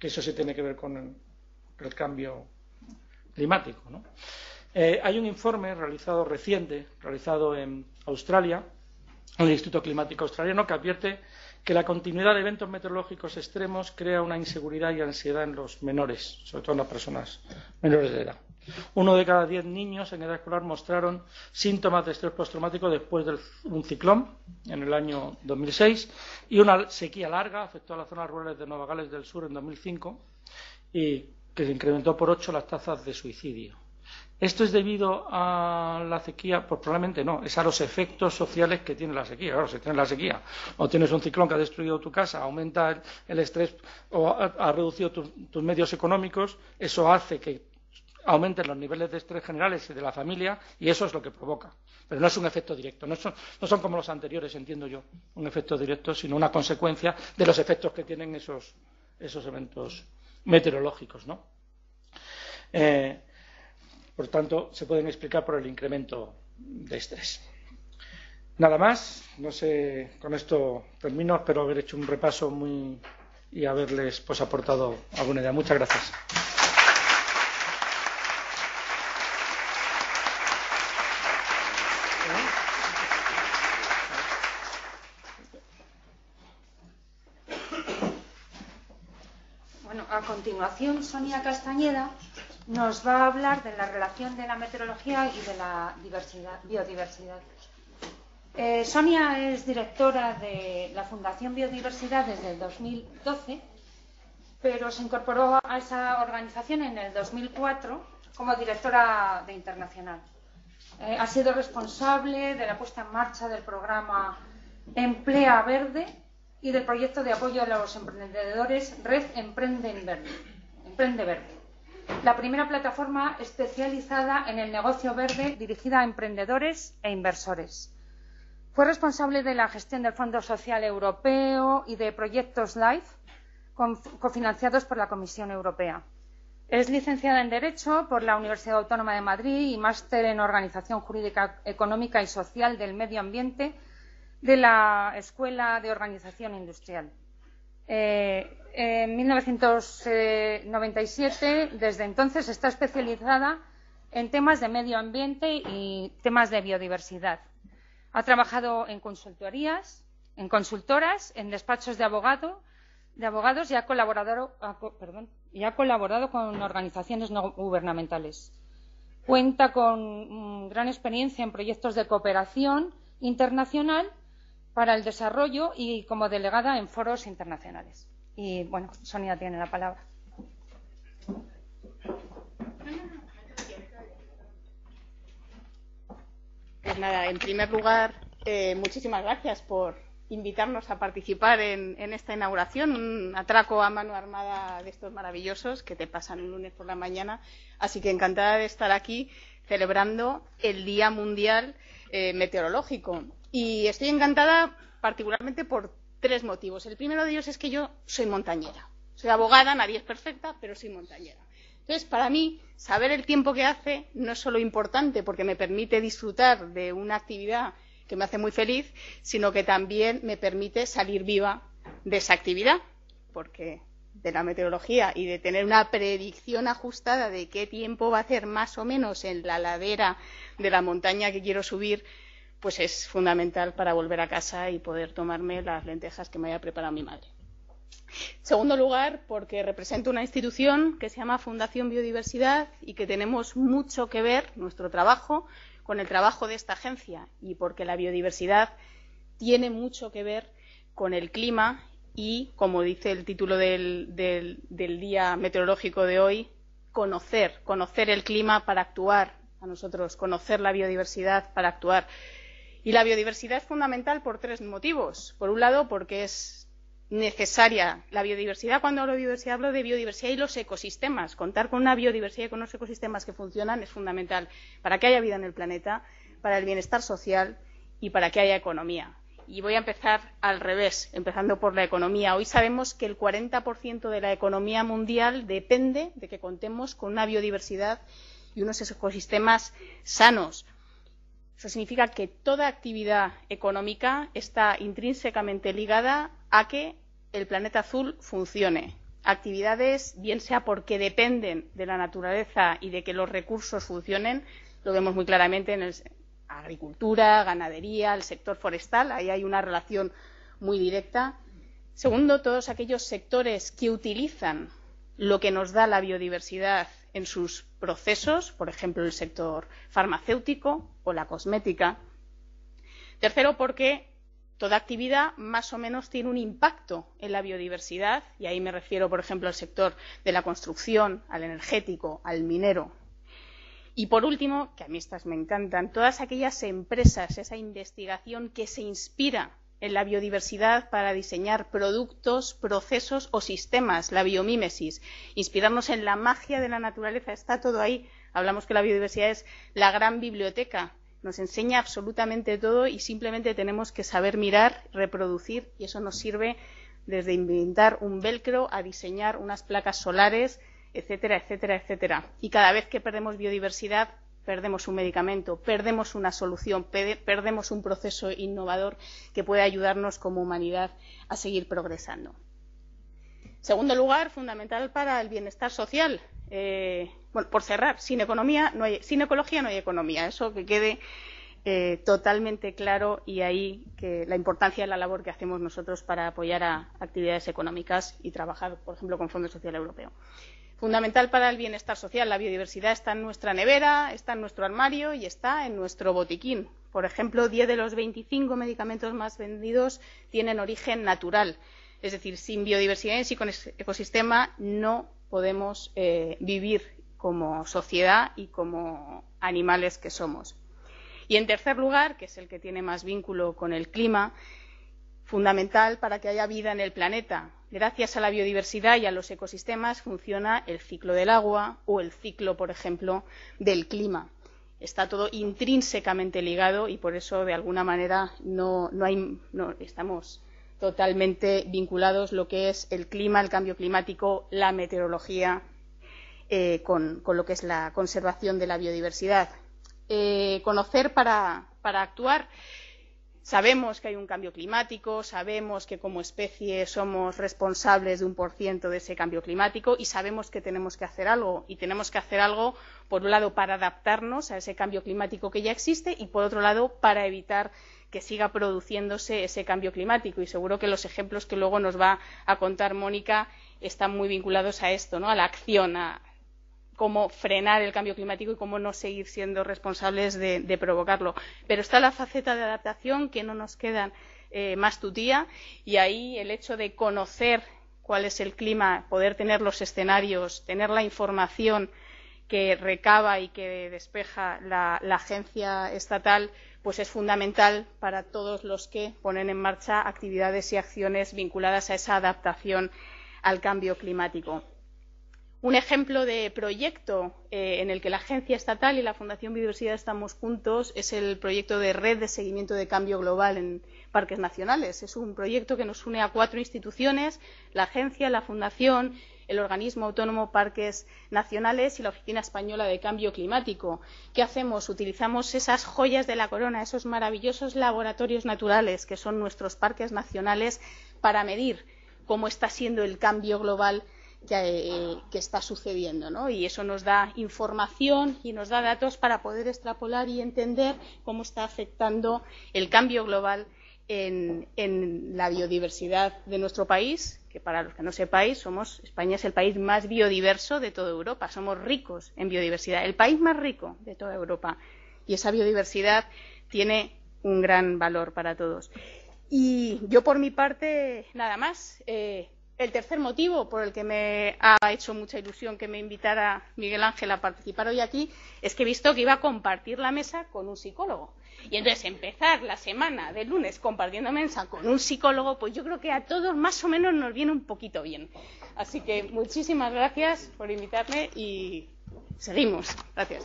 S3: que eso sí tiene que ver con el cambio climático, ¿no? Hay un informe reciente, realizado en Australia, en el Instituto Climático Australiano, que advierte que la continuidad de eventos meteorológicos extremos crea una inseguridad y ansiedad en los menores, sobre todo en las personas menores de edad. 1 de cada 10 niños en edad escolar mostraron síntomas de estrés postraumático después de un ciclón en el año 2006 y una sequía larga afectó a las zonas rurales de Nueva Gales del Sur en 2005 y que se incrementó por 8 las tasas de suicidio. ¿Esto es debido a la sequía? Pues probablemente no, es a los efectos sociales que tiene la sequía. Claro, si tienes la sequía o tienes un ciclón que ha destruido tu casa, aumenta el estrés o ha reducido tus medios económicos, eso hace que aumenten los niveles de estrés generales de la familia, y eso es lo que provoca. Pero no es un efecto directo, no son como los anteriores, entiendo yo, un efecto directo, sino una consecuencia de los efectos que tienen esos eventos meteorológicos, ¿no? Por tanto, se pueden explicar por el incremento de estrés. Nada más, no sé, con esto termino, espero haber hecho un repaso y haberles aportado alguna idea. Muchas gracias.
S2: Bueno, a continuación, Sonia Castañeda nos va a hablar de la relación de la meteorología y de la biodiversidad. Sonia es directora de la Fundación Biodiversidad desde el 2012, pero se incorporó a esa organización en el 2004 como directora de Internacional. Ha sido responsable de la puesta en marcha del programa Emplea Verde y del proyecto de apoyo a los emprendedores Red Emprende Verde, la primera plataforma especializada en el negocio verde dirigida a emprendedores e inversores. Fue responsable de la gestión del Fondo Social Europeo y de proyectos LIFE cofinanciados por la Comisión Europea. Es licenciada en Derecho por la Universidad Autónoma de Madrid y máster en Organización Jurídica Económica y Social del Medio Ambiente de la Escuela de Organización Industrial. En 1997, desde entonces, está especializada en temas de medio ambiente y temas de biodiversidad. Ha trabajado en consultorías, en consultoras, en despachos de abogados y ha colaborado con organizaciones no gubernamentales. Cuenta con gran experiencia en proyectos de cooperación internacional para el desarrollo y como delegada en foros internacionales. Y bueno, Sonia tiene la palabra.
S4: Pues nada, en primer lugar, muchísimas gracias por invitarnos a participar en esta inauguración, un atraco a mano armada de estos maravillosos que te pasan un lunes por la mañana. Así que encantada de estar aquí celebrando el Día Mundial Meteorológico. Y estoy encantada particularmente por tres motivos. El primero de ellos es que yo soy montañera. Soy abogada, nadie es perfecta, pero soy montañera. Entonces, para mí, saber el tiempo que hace no es solo importante porque me permite disfrutar de una actividad que me hace muy feliz, sino que también me permite salir viva de esa actividad, porque de la meteorología y de tener una predicción ajustada de qué tiempo va a hacer más o menos en la ladera de la montaña que quiero subir, pues es fundamental para volver a casa y poder tomarme las lentejas que me haya preparado mi madre. En segundo lugar, porque represento una institución que se llama Fundación Biodiversidad y que tenemos mucho que ver, nuestro trabajo, con el trabajo de esta agencia, y porque la biodiversidad tiene mucho que ver con el clima y, como dice el título del día meteorológico de hoy, conocer el clima para actuar, a nosotros conocer la biodiversidad para actuar. Y la biodiversidad es fundamental por tres motivos. Por un lado, porque es necesaria la biodiversidad. Cuando hablo de biodiversidad y los ecosistemas. Contar con una biodiversidad y con unos ecosistemas que funcionan es fundamental para que haya vida en el planeta, para el bienestar social y para que haya economía. Y voy a empezar al revés, empezando por la economía. Hoy sabemos que el 40% de la economía mundial depende de que contemos con una biodiversidad y unos ecosistemas sanos. Eso significa que toda actividad económica está intrínsecamente ligada a que el planeta azul funcione. Actividades, bien sea porque dependen de la naturaleza y de que los recursos funcionen, lo vemos muy claramente en la agricultura, ganadería, el sector forestal, ahí hay una relación muy directa. Segundo, todos aquellos sectores que utilizan lo que nos da la biodiversidad en sus procesos, por ejemplo, el sector farmacéutico o la cosmética. Tercero, porque toda actividad más o menos tiene un impacto en la biodiversidad, y ahí me refiero, por ejemplo, al sector de la construcción, al energético, al minero. Y por último, que a mí estas me encantan, todas aquellas empresas, esa investigación que se inspira en la biodiversidad para diseñar productos, procesos o sistemas, la biomímesis, inspirarnos en la magia de la naturaleza, está todo ahí. Hablamos que la biodiversidad es la gran biblioteca, nos enseña absolutamente todo y simplemente tenemos que saber mirar, reproducir, y eso nos sirve desde inventar un velcro a diseñar unas placas solares, etcétera, etcétera, etcétera. Y cada vez que perdemos biodiversidad, perdemos un medicamento, perdemos una solución, perdemos un proceso innovador que puede ayudarnos como humanidad a seguir progresando. Segundo lugar, fundamental para el bienestar social. Bueno, por cerrar, sin ecología no hay economía. Eso que quede totalmente claro, y ahí que la importancia de la labor que hacemos nosotros para apoyar a actividades económicas y trabajar, por ejemplo, con Fondo Social Europeo. Fundamental para el bienestar social. La biodiversidad está en nuestra nevera, está en nuestro armario y está en nuestro botiquín. Por ejemplo, 10 de los 25 medicamentos más vendidos tienen origen natural. Es decir, sin biodiversidad y sin ecosistema no podemos vivir como sociedad y como animales que somos. Y en tercer lugar, que es el que tiene más vínculo con el clima, fundamental para que haya vida en el planeta. Gracias a la biodiversidad y a los ecosistemas funciona el ciclo del agua o el ciclo, por ejemplo, del clima. Está todo intrínsecamente ligado y por eso, de alguna manera, no estamos totalmente vinculados lo que es el clima, el cambio climático, la meteorología, con lo que es la conservación de la biodiversidad. Conocer para actuar. Sabemos que hay un cambio climático, sabemos que como especie somos responsables de 1% de ese cambio climático y sabemos que tenemos que hacer algo. Y tenemos que hacer algo, por un lado, para adaptarnos a ese cambio climático que ya existe y, por otro lado, para evitar que siga produciéndose ese cambio climático. Y seguro que los ejemplos que luego nos va a contar Mónica están muy vinculados a esto, ¿no? A la acción, a cómo frenar el cambio climático y cómo no seguir siendo responsables de provocarlo. Pero está la faceta de adaptación, que no nos queda más tutía, y ahí el hecho de conocer cuál es el clima, poder tener los escenarios, tener la información que recaba y que despeja la agencia estatal, pues es fundamental para todos los que ponen en marcha actividades y acciones vinculadas a esa adaptación al cambio climático. Un ejemplo de proyecto en el que la Agencia Estatal y la Fundación Biodiversidad estamos juntos es el proyecto de Red de Seguimiento de Cambio Global en Parques Nacionales. Es un proyecto que nos une a 4 instituciones, la Agencia, la Fundación, el Organismo Autónomo Parques Nacionales y la Oficina Española de Cambio Climático. ¿Qué hacemos? Utilizamos esas joyas de la corona, esos maravillosos laboratorios naturales que son nuestros parques nacionales para medir cómo está siendo el cambio global que está sucediendo, ¿no? Y eso nos da información y nos da datos para poder extrapolar y entender cómo está afectando el cambio global en la biodiversidad de nuestro país, que para los que no sepáis, España es el país más biodiverso de toda Europa, somos ricos en biodiversidad, el país más rico de toda Europa, y esa biodiversidad tiene un gran valor para todos. Y yo, por mi parte, nada más. El tercer motivo por el que me ha hecho mucha ilusión que me invitara Miguel Ángel a participar hoy aquí es que he visto que iba a compartir la mesa con un psicólogo. Y entonces empezar la semana de lunes compartiendo mesa con un psicólogo, pues yo creo que a todos más o menos nos viene un poquito bien. Así que muchísimas gracias por invitarme y seguimos. Gracias.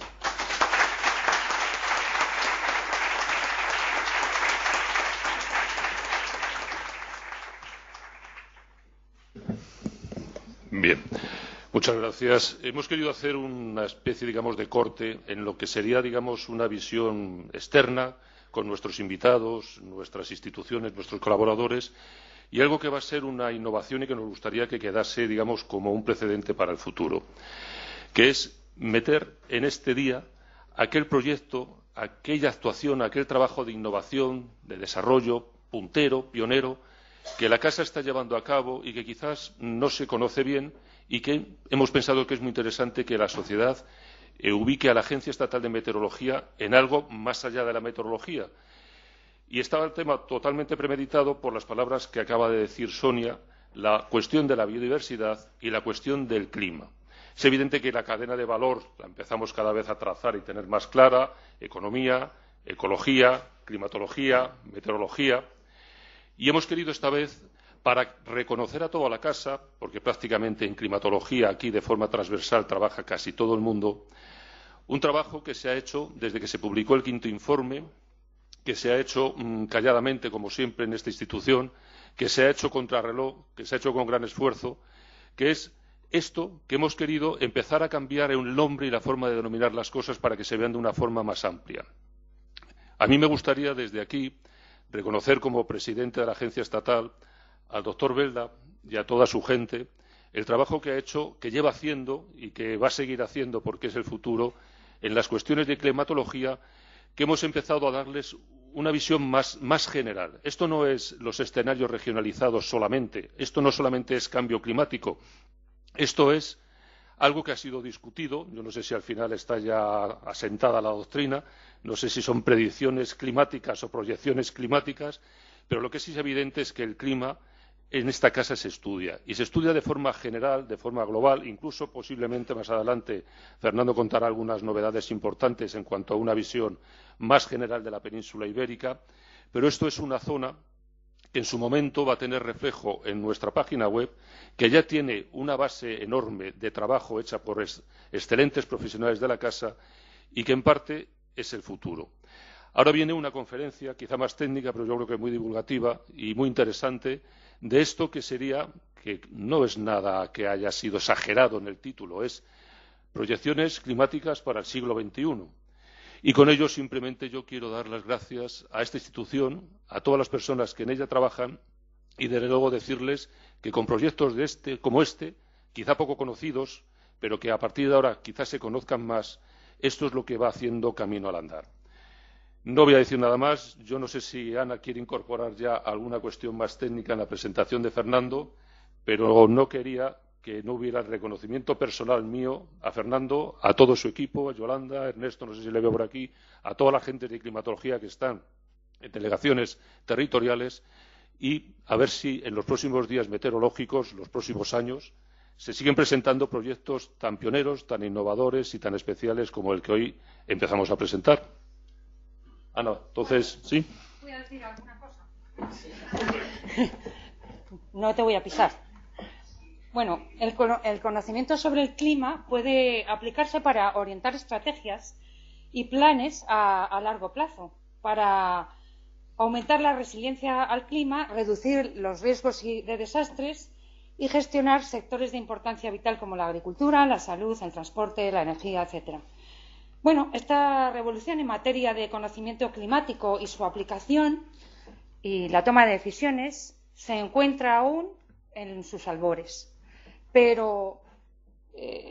S1: Bien, muchas gracias. Hemos querido hacer una especie, digamos, de corte en lo que sería, digamos, una visión externa con nuestros invitados, nuestras instituciones, nuestros colaboradores, y algo que va a ser una innovación y que nos gustaría que quedase, digamos, como un precedente para el futuro, que es meter en este día aquel proyecto, aquella actuación, aquel trabajo de innovación, de desarrollo, puntero, pionero, que la Casa está llevando a cabo y que quizás no se conoce bien y que hemos pensado que es muy interesante que la sociedad ubique a la Agencia Estatal de Meteorología en algo más allá de la meteorología. Y estaba el tema totalmente premeditado por las palabras que acaba de decir Sonia, la cuestión de la biodiversidad y la cuestión del clima. Es evidente que la cadena de valor la empezamos cada vez a trazar y tener más clara: economía, ecología, climatología, meteorología. Y hemos querido esta vez, para reconocer a toda la casa, porque prácticamente en climatología aquí de forma transversal trabaja casi todo el mundo, un trabajo que se ha hecho desde que se publicó el quinto informe, que se ha hecho calladamente, como siempre en esta institución, que se ha hecho contrarreloj, que se ha hecho con gran esfuerzo, que es esto que hemos querido empezar a cambiar el nombre y la forma de denominar las cosas para que se vean de una forma más amplia. A mí me gustaría desde aquí reconocer como presidente de la agencia estatal al doctor Belda y a toda su gente el trabajo que ha hecho, que lleva haciendo y que va a seguir haciendo porque es el futuro en las cuestiones de climatología, que hemos empezado a darles una visión más general. Esto no es los escenarios regionalizados solamente, esto no solamente es cambio climático, esto es algo que ha sido discutido. Yo no sé si al final está ya asentada la doctrina, no sé si son predicciones climáticas o proyecciones climáticas, pero lo que sí es evidente es que el clima en esta casa se estudia, y se estudia de forma general, de forma global. Incluso posiblemente más adelante Fernando contará algunas novedades importantes en cuanto a una visión más general de la península ibérica, pero esto es una zona que en su momento va a tener reflejo en nuestra página web, que ya tiene una base enorme de trabajo hecha por excelentes profesionales de la casa y que en parte es el futuro. Ahora viene una conferencia, quizá más técnica, pero yo creo que muy divulgativa y muy interesante, de esto que sería, que no es nada que haya sido exagerado en el título, es proyecciones climáticas para el siglo XXI. Y con ello simplemente yo quiero dar las gracias a esta institución, a todas las personas que en ella trabajan, y desde luego decirles que con proyectos como este, quizá poco conocidos, pero que a partir de ahora quizás se conozcan más, esto es lo que va haciendo camino al andar. No voy a decir nada más. Yo no sé si Ana quiere incorporar ya alguna cuestión más técnica en la presentación de Fernando, pero no quería que no hubiera el reconocimiento personal mío a Fernando, a todo su equipo, a Yolanda, a Ernesto, no sé si le veo por aquí, a toda la gente de climatología que están en delegaciones territoriales, y a ver si en los próximos días meteorológicos, los próximos años, se siguen presentando proyectos tan pioneros, tan innovadores y tan especiales como el que hoy empezamos a presentar. Ana, entonces, ¿sí?
S2: ¿Voy a decir alguna cosa? No te voy a pisar. Bueno, el conocimiento sobre el clima puede aplicarse para orientar estrategias y planes a largo plazo, para aumentar la resiliencia al clima, reducir los riesgos de desastres y gestionar sectores de importancia vital como la agricultura, la salud, el transporte, la energía, etcétera. Bueno, esta revolución en materia de conocimiento climático y su aplicación y la toma de decisiones se encuentra aún en sus albores. Pero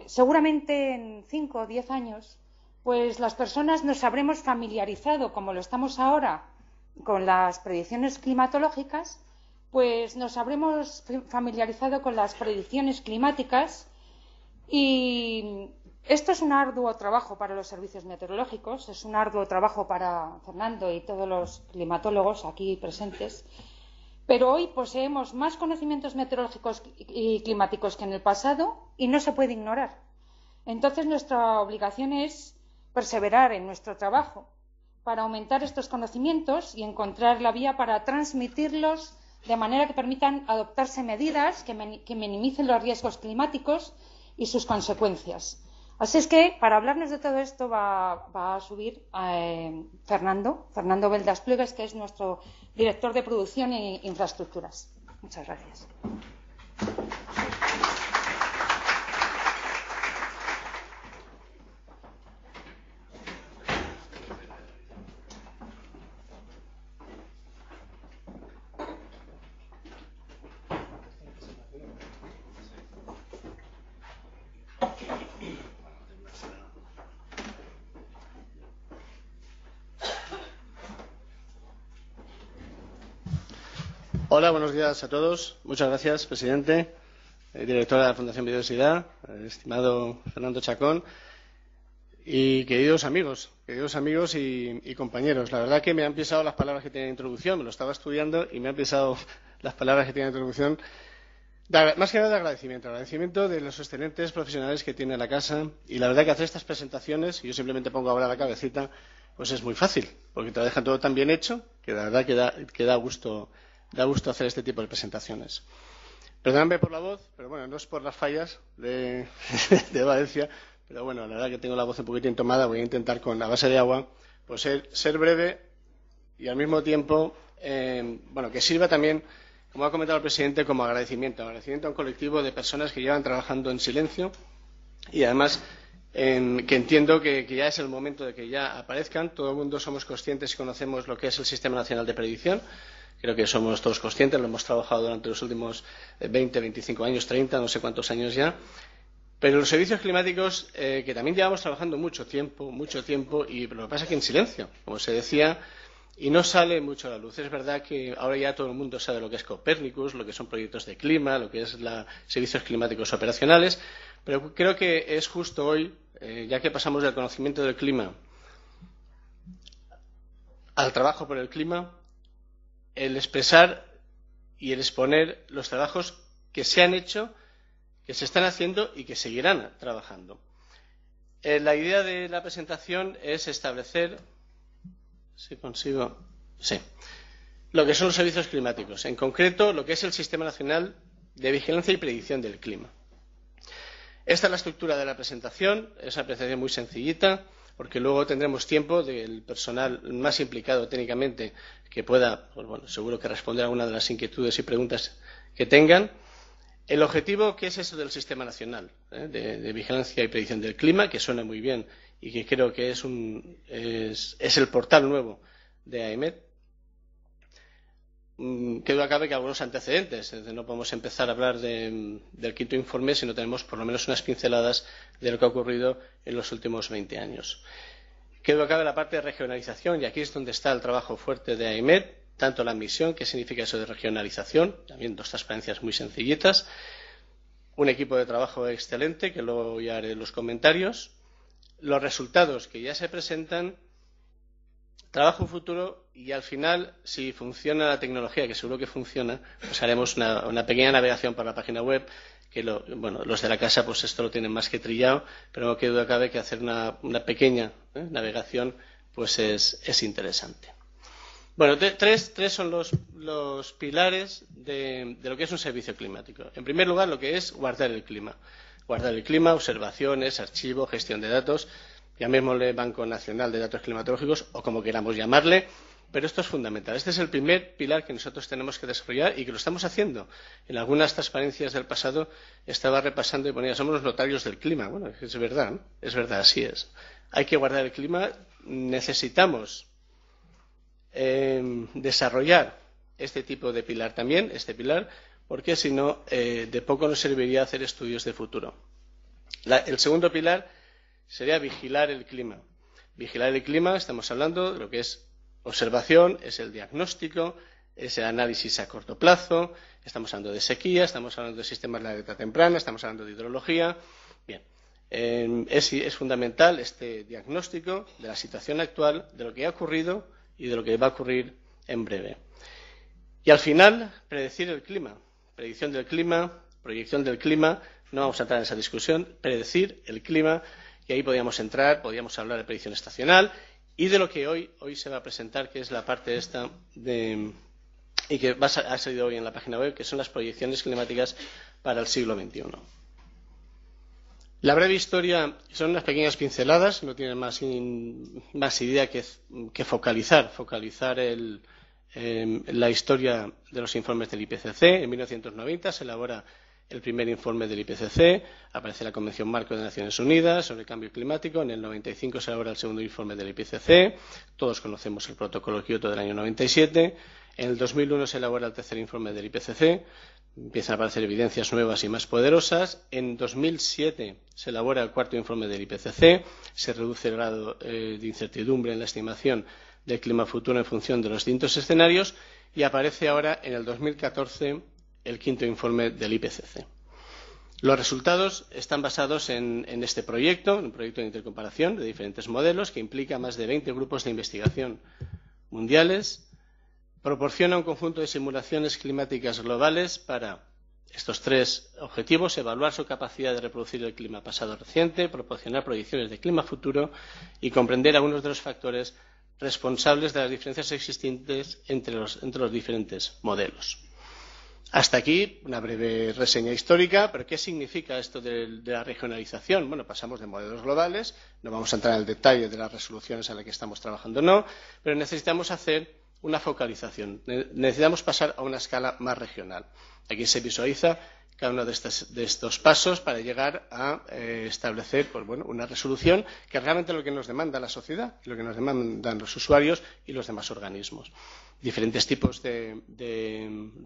S2: seguramente en 5 o 10 años, pues las personas nos habremos familiarizado, como lo estamos ahora, con las predicciones climatológicas, pues nos habremos familiarizado con las predicciones climáticas, y esto es un arduo trabajo para los servicios meteorológicos, es un arduo trabajo para Fernando y todos los climatólogos aquí presentes, pero hoy poseemos más conocimientos meteorológicos y climáticos que en el pasado y no se puede ignorar. Entonces nuestra obligación es perseverar en nuestro trabajo para aumentar estos conocimientos y encontrar la vía para transmitirlos de manera que permitan adoptarse medidas que minimicen los riesgos climáticos y sus consecuencias. Así es que, para hablarnos de todo esto, va a subir Fernando Belda Esplugues, que es nuestro director de producción e infraestructuras. Muchas gracias.
S5: Hola, buenos días a todos. Muchas gracias, presidente, director de la Fundación Biodiversidad, estimado Fernando Chacón, y queridos amigos y compañeros. La verdad que me han pisado las palabras que tienen en introducción, me lo estaba estudiando y me han pisado las palabras que tienen en introducción. Más que nada de agradecimiento de los excelentes profesionales que tiene la casa, y la verdad que hacer estas presentaciones, y yo simplemente pongo ahora la cabecita, pues es muy fácil, porque te lo dejan todo tan bien hecho que la verdad que da gusto da gusto hacer este tipo de presentaciones. Perdóname por la voz, pero bueno, no es por las fallas de Valencia, pero bueno, la verdad que tengo la voz un poquito entomada, voy a intentar con la base de agua pues ser breve y al mismo tiempo bueno, que sirva también, como ha comentado el presidente, como agradecimiento a un colectivo de personas que llevan trabajando en silencio y además que entiendo que ya es el momento de que ya aparezcan. Todo el mundo somos conscientes y conocemos lo que es el Sistema Nacional de Predicción. Creo que somos todos conscientes, lo hemos trabajado durante los últimos 20, 25 años, 30, no sé cuántos años ya. Pero los servicios climáticos, que también llevamos trabajando mucho tiempo, y lo que pasa es que en silencio, como se decía, y no sale mucho a la luz. Es verdad que ahora ya todo el mundo sabe lo que es Copernicus, lo que son proyectos de clima, lo que es servicios climáticos operacionales, pero creo que es justo hoy, ya que pasamos del conocimiento del clima al trabajo por el clima, el expresar y el exponer los trabajos que se han hecho, que se están haciendo y que seguirán trabajando. La idea de la presentación es establecer, si consigo, sí, lo que son los servicios climáticos, en concreto lo que es el Sistema Nacional de Vigilancia y Predicción del Clima. Esta es la estructura de la presentación, es una presentación muy sencillita, porque luego tendremos tiempo del personal más implicado técnicamente que pueda, pues bueno, seguro que responder a alguna de las inquietudes y preguntas que tengan. El objetivo, ¿qué es eso del Sistema Nacional de Vigilancia y Predicción del Clima? Que suena muy bien y que creo que es el portal nuevo de AEMET. Que duda cabe que algunos antecedentes, no podemos empezar a hablar del quinto informe si no tenemos por lo menos unas pinceladas de lo que ha ocurrido en los últimos 20 años. Que duda cabe la parte de regionalización, y aquí es donde está el trabajo fuerte de AEMET, tanto la misión, ¿qué significa eso de regionalización? También dos transparencias muy sencillitas, un equipo de trabajo excelente, que luego ya haré los comentarios, los resultados que ya se presentan, trabajo futuro y al final, si funciona la tecnología, que seguro que funciona, pues haremos una pequeña navegación para la página web, que los de la casa pues esto lo tienen más que trillado, pero no queda duda cabe que hacer una pequeña navegación pues es interesante. Bueno, tres son los pilares de lo que es un servicio climático. En primer lugar, lo que es guardar el clima. Guardar el clima, observaciones, archivo, gestión de datos, llamémosle Banco Nacional de Datos Climatológicos o como queramos llamarle, pero esto es fundamental. Este es el primer pilar que nosotros tenemos que desarrollar y que lo estamos haciendo. En algunas transparencias del pasado estaba repasando y ponía, somos los notarios del clima. Bueno, es verdad, ¿no? Es verdad, así es. Hay que guardar el clima, necesitamos desarrollar este tipo de pilar también, porque si no, de poco nos serviría hacer estudios de futuro. El segundo pilar sería vigilar el clima. Vigilar el clima, estamos hablando de lo que es observación, es el diagnóstico, es el análisis a corto plazo, estamos hablando de sequía, estamos hablando de sistemas de alerta temprana, estamos hablando de hidrología. Bien, es fundamental este diagnóstico de la situación actual, de lo que ha ocurrido y de lo que va a ocurrir en breve. Y al final, predecir el clima, predicción del clima, proyección del clima, no vamos a entrar en esa discusión, predecir el clima, y ahí podríamos hablar de predicción estacional y de lo que hoy se va a presentar, que es la parte esta y que ha salido hoy en la página web, que son las proyecciones climáticas para el siglo XXI. La breve historia son unas pequeñas pinceladas, no tienen más idea que focalizar la historia de los informes del IPCC. En 1990 se elabora el primer informe del IPCC, aparece la Convención Marco de Naciones Unidas sobre el Cambio Climático, en el 95 se elabora el segundo informe del IPCC, todos conocemos el Protocolo Kioto del año 97, en el 2001 se elabora el tercer informe del IPCC, empiezan a aparecer evidencias nuevas y más poderosas. En 2007 se elabora el cuarto informe del IPCC, se reduce el grado de incertidumbre en la estimación del clima futuro en función de los distintos escenarios y aparece ahora en el 2014 el quinto informe del IPCC. Los resultados están basados en este proyecto, un proyecto de intercomparación de diferentes modelos que implica más de 20 grupos de investigación mundiales. Proporciona un conjunto de simulaciones climáticas globales para estos tres objetivos: evaluar su capacidad de reproducir el clima pasado reciente, proporcionar proyecciones de clima futuro y comprender algunos de los factores responsables de las diferencias existentes entre los diferentes modelos. Hasta aquí una breve reseña histórica, pero ¿qué significa esto de la regionalización? Bueno, pasamos de modelos globales, no vamos a entrar en el detalle de las resoluciones en las que estamos trabajando, no, pero necesitamos hacer una focalización, necesitamos pasar a una escala más regional. Aquí se visualiza cada uno de estos pasos para llegar a establecer pues, bueno, una resolución que es realmente lo que nos demanda la sociedad, lo que nos demandan los usuarios y los demás organismos. Diferentes tipos de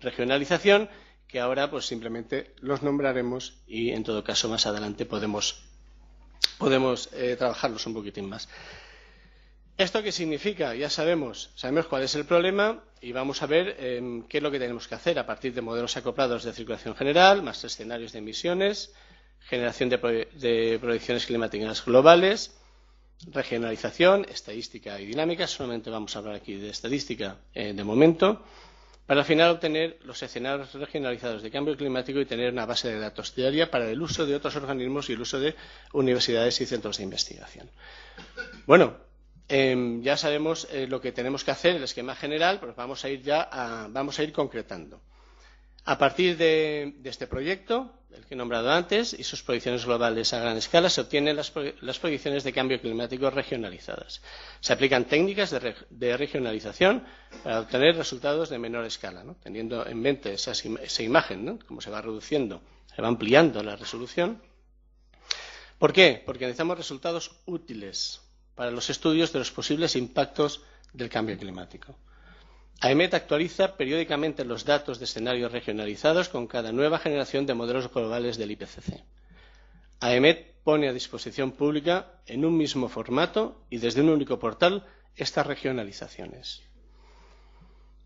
S5: regionalización que ahora pues simplemente los nombraremos y en todo caso más adelante podemos trabajarlos un poquitín más. ¿Esto qué significa? Ya sabemos cuál es el problema y vamos a ver qué es lo que tenemos que hacer a partir de modelos acoplados de circulación general, más escenarios de emisiones, generación de proyecciones climáticas globales, regionalización, estadística y dinámica. Solamente vamos a hablar aquí de estadística de momento, para al final obtener los escenarios regionalizados de cambio climático y tener una base de datos diaria para el uso de otros organismos y el uso de universidades y centros de investigación. Bueno, ya sabemos lo que tenemos que hacer, el esquema general, pues vamos a ir concretando. A partir de este proyecto, el que he nombrado antes, y sus proyecciones globales a gran escala, se obtienen las proyecciones de cambio climático regionalizadas. Se aplican técnicas de regionalización para obtener resultados de menor escala, ¿no? Teniendo en mente esa imagen, ¿no? Cómo se va reduciendo, se va ampliando la resolución. ¿Por qué? Porque necesitamos resultados útiles para los estudios de los posibles impactos del cambio climático. AEMET actualiza periódicamente los datos de escenarios regionalizados con cada nueva generación de modelos globales del IPCC. AEMET pone a disposición pública en un mismo formato y desde un único portal estas regionalizaciones.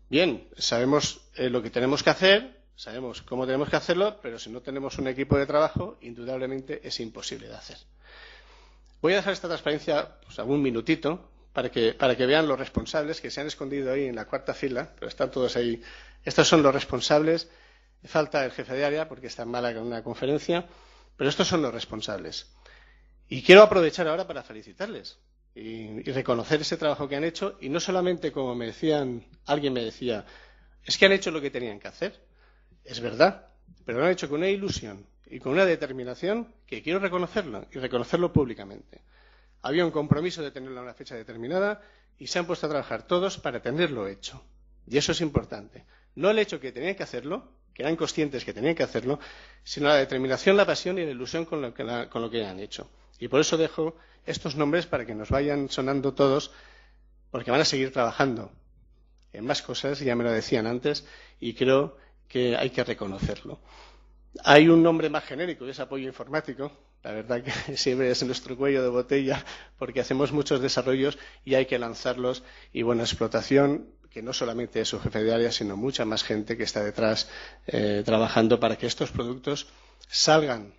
S5: Bien, sabemos lo que tenemos que hacer, sabemos cómo tenemos que hacerlo, pero si no tenemos un equipo de trabajo, indudablemente es imposible de hacer. Voy a dejar esta transparencia pues, algún minutito para que vean los responsables que se han escondido ahí en la cuarta fila, pero están todos ahí. Estos son los responsables. Falta el jefe de área porque está en Málaga en una conferencia, pero estos son los responsables. Y quiero aprovechar ahora para felicitarles y reconocer ese trabajo que han hecho y no solamente como alguien me decía, es que han hecho lo que tenían que hacer. Es verdad, pero lo han hecho con una ilusión y con una determinación que quiero reconocerlo y reconocerlo públicamente. Había un compromiso de tenerlo a una fecha determinada y se han puesto a trabajar todos para tenerlo hecho. Y eso es importante. No el hecho que tenían que hacerlo, que eran conscientes que tenían que hacerlo, sino la determinación, la pasión y la ilusión con lo que han hecho. Y por eso dejo estos nombres para que nos vayan sonando todos, porque van a seguir trabajando en más cosas, ya me lo decían antes, y creo que hay que reconocerlo. Hay un nombre más genérico, es apoyo informático. La verdad que siempre es nuestro cuello de botella porque hacemos muchos desarrollos y hay que lanzarlos. Y buena explotación, que no solamente es su jefe de área, sino mucha más gente que está detrás trabajando para que estos productos salgan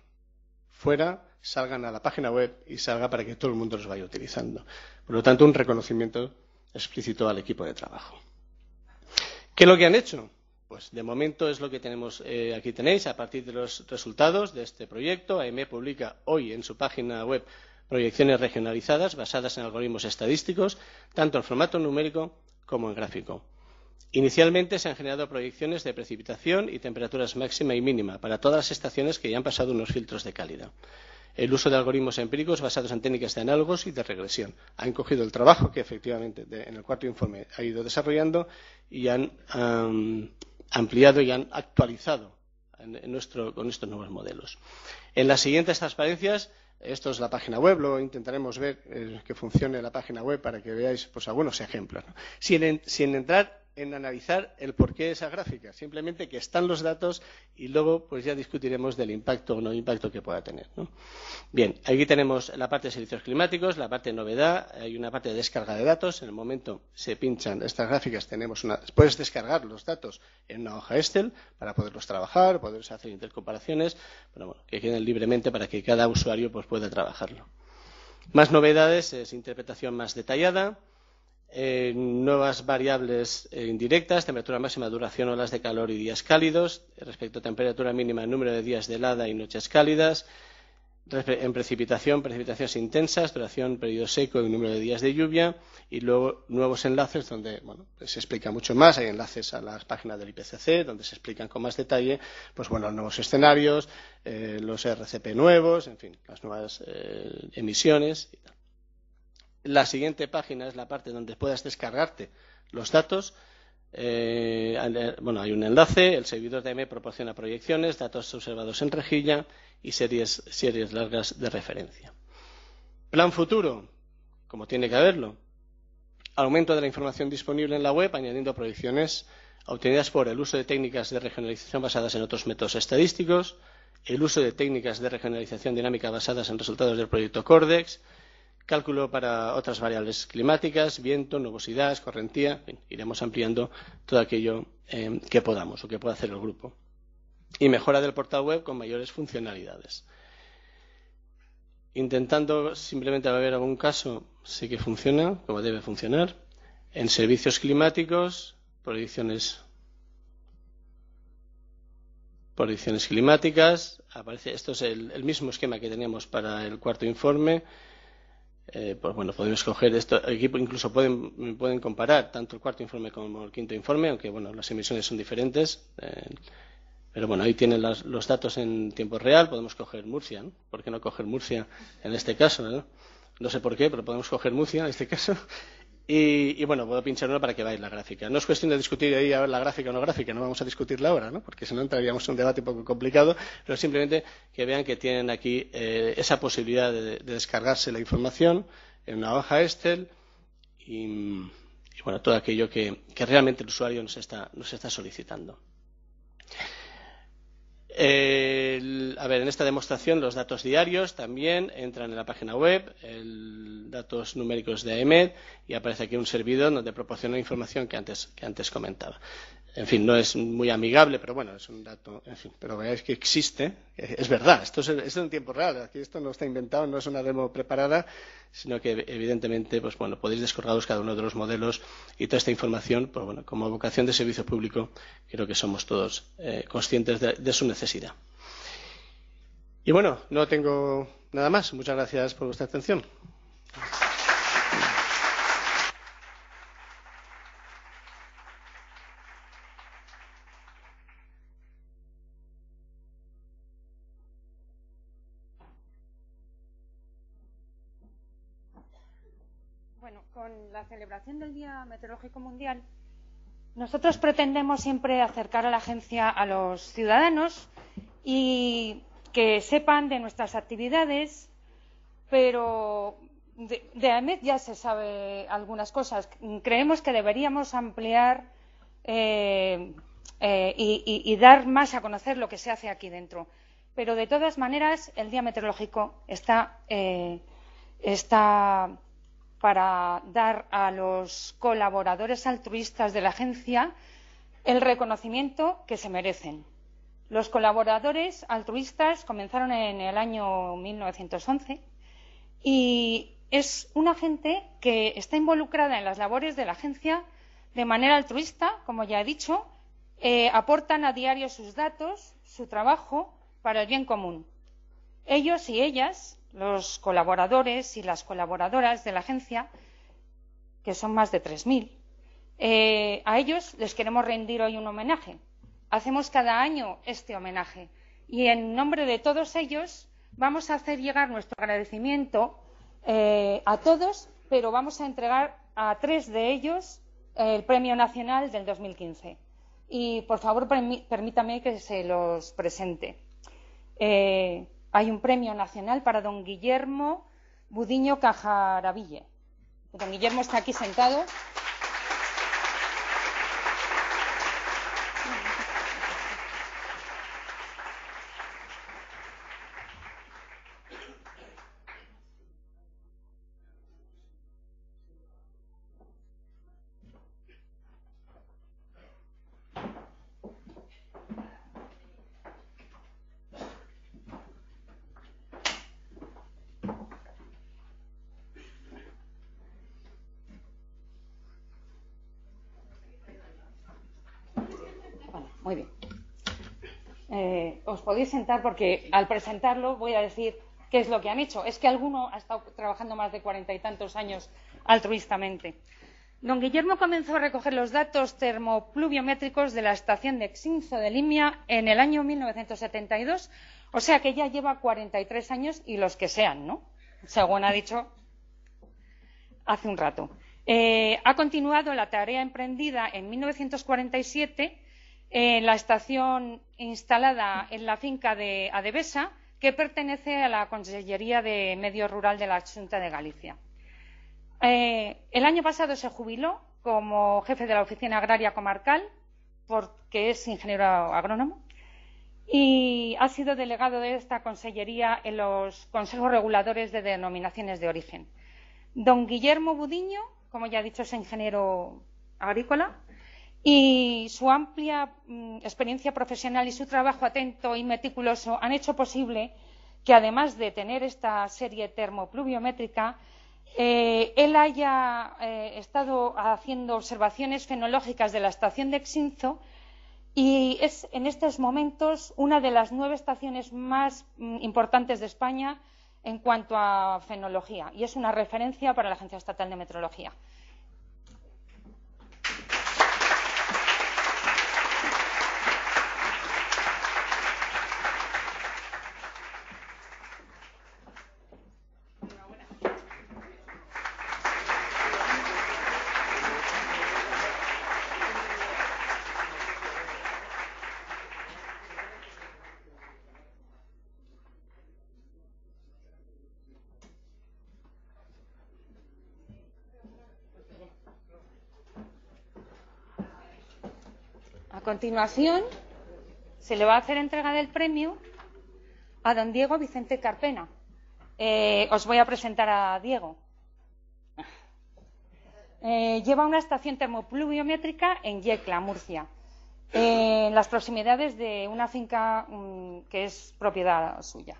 S5: fuera, salgan a la página web y salga para que todo el mundo los vaya utilizando. Por lo tanto, un reconocimiento explícito al equipo de trabajo. ¿Qué es lo que han hecho? Pues de momento es lo que tenemos, aquí tenéis, a partir de los resultados de este proyecto. AEMET publica hoy en su página web proyecciones regionalizadas basadas en algoritmos estadísticos, tanto en formato numérico como en gráfico. Inicialmente se han generado proyecciones de precipitación y temperaturas máxima y mínima para todas las estaciones que ya han pasado unos filtros de calidad. El uso de algoritmos empíricos basados en técnicas de análogos y de regresión. Han cogido el trabajo que efectivamente en el cuarto informe ha ido desarrollando y han ampliado y han actualizado con estos nuevos modelos. En las siguientes transparencias, esto es la página web, luego intentaremos ver que funcione la página web para que veáis pues, algunos ejemplos, ¿no? Sin entrar en analizar el porqué de esa gráfica, simplemente que están los datos y luego pues ya discutiremos del impacto o no impacto que pueda tener, ¿no? Bien, aquí tenemos la parte de servicios climáticos, la parte de novedad, hay una parte de descarga de datos. En el momento se pinchan estas gráficas, puedes descargar los datos en una hoja Excel para poderlos trabajar, poderlos hacer intercomparaciones, pero bueno, que queden libremente para que cada usuario pues pueda trabajarlo. Más novedades es interpretación más detallada. Nuevas variables indirectas, temperatura máxima, duración, olas de calor y días cálidos, respecto a temperatura mínima, número de días de helada y noches cálidas, en precipitaciones intensas, duración, periodo seco y número de días de lluvia, y luego nuevos enlaces donde se explica mucho más. Hay enlaces a las páginas del IPCC donde se explican con más detalle nuevos escenarios, los RCP nuevos, en fin, las nuevas emisiones. La siguiente página es la parte donde puedas descargarte los datos. Hay un enlace. El servidor de AEMET proporciona proyecciones, datos observados en rejilla y series largas de referencia. Plan futuro, como tiene que haberlo. Aumento de la información disponible en la web, añadiendo proyecciones obtenidas por el uso de técnicas de regionalización basadas en otros métodos estadísticos, el uso de técnicas de regionalización dinámica basadas en resultados del proyecto Cordex, cálculo para otras variables climáticas, viento, nubosidad, escorrentía. En fin, iremos ampliando todo aquello que podamos o que pueda hacer el grupo. Y mejora del portal web con mayores funcionalidades. Intentando simplemente ver algún caso, sí que funciona como debe funcionar. En servicios climáticos, proyecciones climáticas. Esto es el mismo esquema que teníamos para el cuarto informe. Podemos coger esto. Aquí incluso pueden comparar tanto el cuarto informe como el quinto informe, aunque las emisiones son diferentes. Pero ahí tienen los datos en tiempo real. Podemos coger Murcia, ¿no? ¿Por qué no coger Murcia en este caso, ¿no? No sé por qué, pero podemos coger Murcia en este caso. Y puedo pinchar uno para que veáis la gráfica. No es cuestión de discutir ahí a ver la gráfica o no gráfica, no vamos a discutirla ahora, ¿no? Porque si no entraríamos en un debate un poco complicado, pero simplemente que vean que tienen aquí esa posibilidad de descargarse la información en una hoja Excel y todo aquello que realmente el usuario nos está solicitando. En esta demostración los datos diarios también entran en la página web, datos numéricos de AEMET, y aparece aquí un servidor donde proporciona información que antes comentaba. En fin, no es muy amigable, pero es un dato, en fin, pero veáis que existe, es verdad, esto es en tiempo real, aquí esto no está inventado, no es una demo preparada, sino que evidentemente podéis descargaros cada uno de los modelos y toda esta información, como vocación de servicio público, creo que somos todos conscientes de su necesidad. Y no tengo nada más. Muchas gracias por vuestra atención.
S2: Con la celebración del Día Meteorológico Mundial, nosotros pretendemos siempre acercar a la agencia a los ciudadanos y que sepan de nuestras actividades, pero de AEMET ya se sabe algunas cosas. Creemos que deberíamos ampliar y dar más a conocer lo que se hace aquí dentro. Pero, de todas maneras, el Día Meteorológico está para dar a los colaboradores altruistas de la agencia el reconocimiento que se merecen. Los colaboradores altruistas comenzaron en el año 1911 y es una gente que está involucrada en las labores de la agencia de manera altruista, como ya he dicho, aportan a diario sus datos, su trabajo para el bien común. Ellos y ellas, los colaboradores y las colaboradoras de la agencia, que son más de 3.000, a ellos les queremos rendir hoy un homenaje. Hacemos cada año este homenaje y en nombre de todos ellos vamos a hacer llegar nuestro agradecimiento a todos, pero vamos a entregar a 3 de ellos el Premio Nacional del 2015. Y, por favor, permítame que se los presente. Hay un premio nacional para don Guillermo Budiño Cajaraville. Don Guillermo está aquí sentado. Muy bien. Os podéis sentar porque al presentarlo voy a decir qué es lo que han hecho. Es que alguno ha estado trabajando más de 40 y tantos años altruistamente. Don Guillermo comenzó a recoger los datos termopluviométricos de la estación de Xinzo de Limia en el año 1972, o sea que ya lleva 43 años y los que sean, ¿no? Según ha dicho hace un rato. Ha continuado la tarea emprendida en 1947 en la estación instalada en la finca de Adevesa, que pertenece a la Consellería de Medio Rural de la Xunta de Galicia. El año pasado se jubiló como jefe de la Oficina Agraria Comarcal, porque es ingeniero agrónomo, y ha sido delegado de esta consellería en los consejos reguladores de denominaciones de origen. Don Guillermo Budiño, como ya he dicho, es ingeniero agrícola, y su amplia experiencia profesional y su trabajo atento y meticuloso han hecho posible que, además de tener esta serie termopluviométrica, él haya estado haciendo observaciones fenológicas de la estación de Xinzo, y es en estos momentos una de las 9 estaciones más importantes de España en cuanto a fenología, y es una referencia para la Agencia Estatal de Meteorología. A continuación, se le va a hacer entrega del premio a don Diego Vicente Carpena. Os voy a presentar a Diego. Lleva una estación termopluviométrica en Yecla, Murcia, en las proximidades de una finca que es propiedad suya.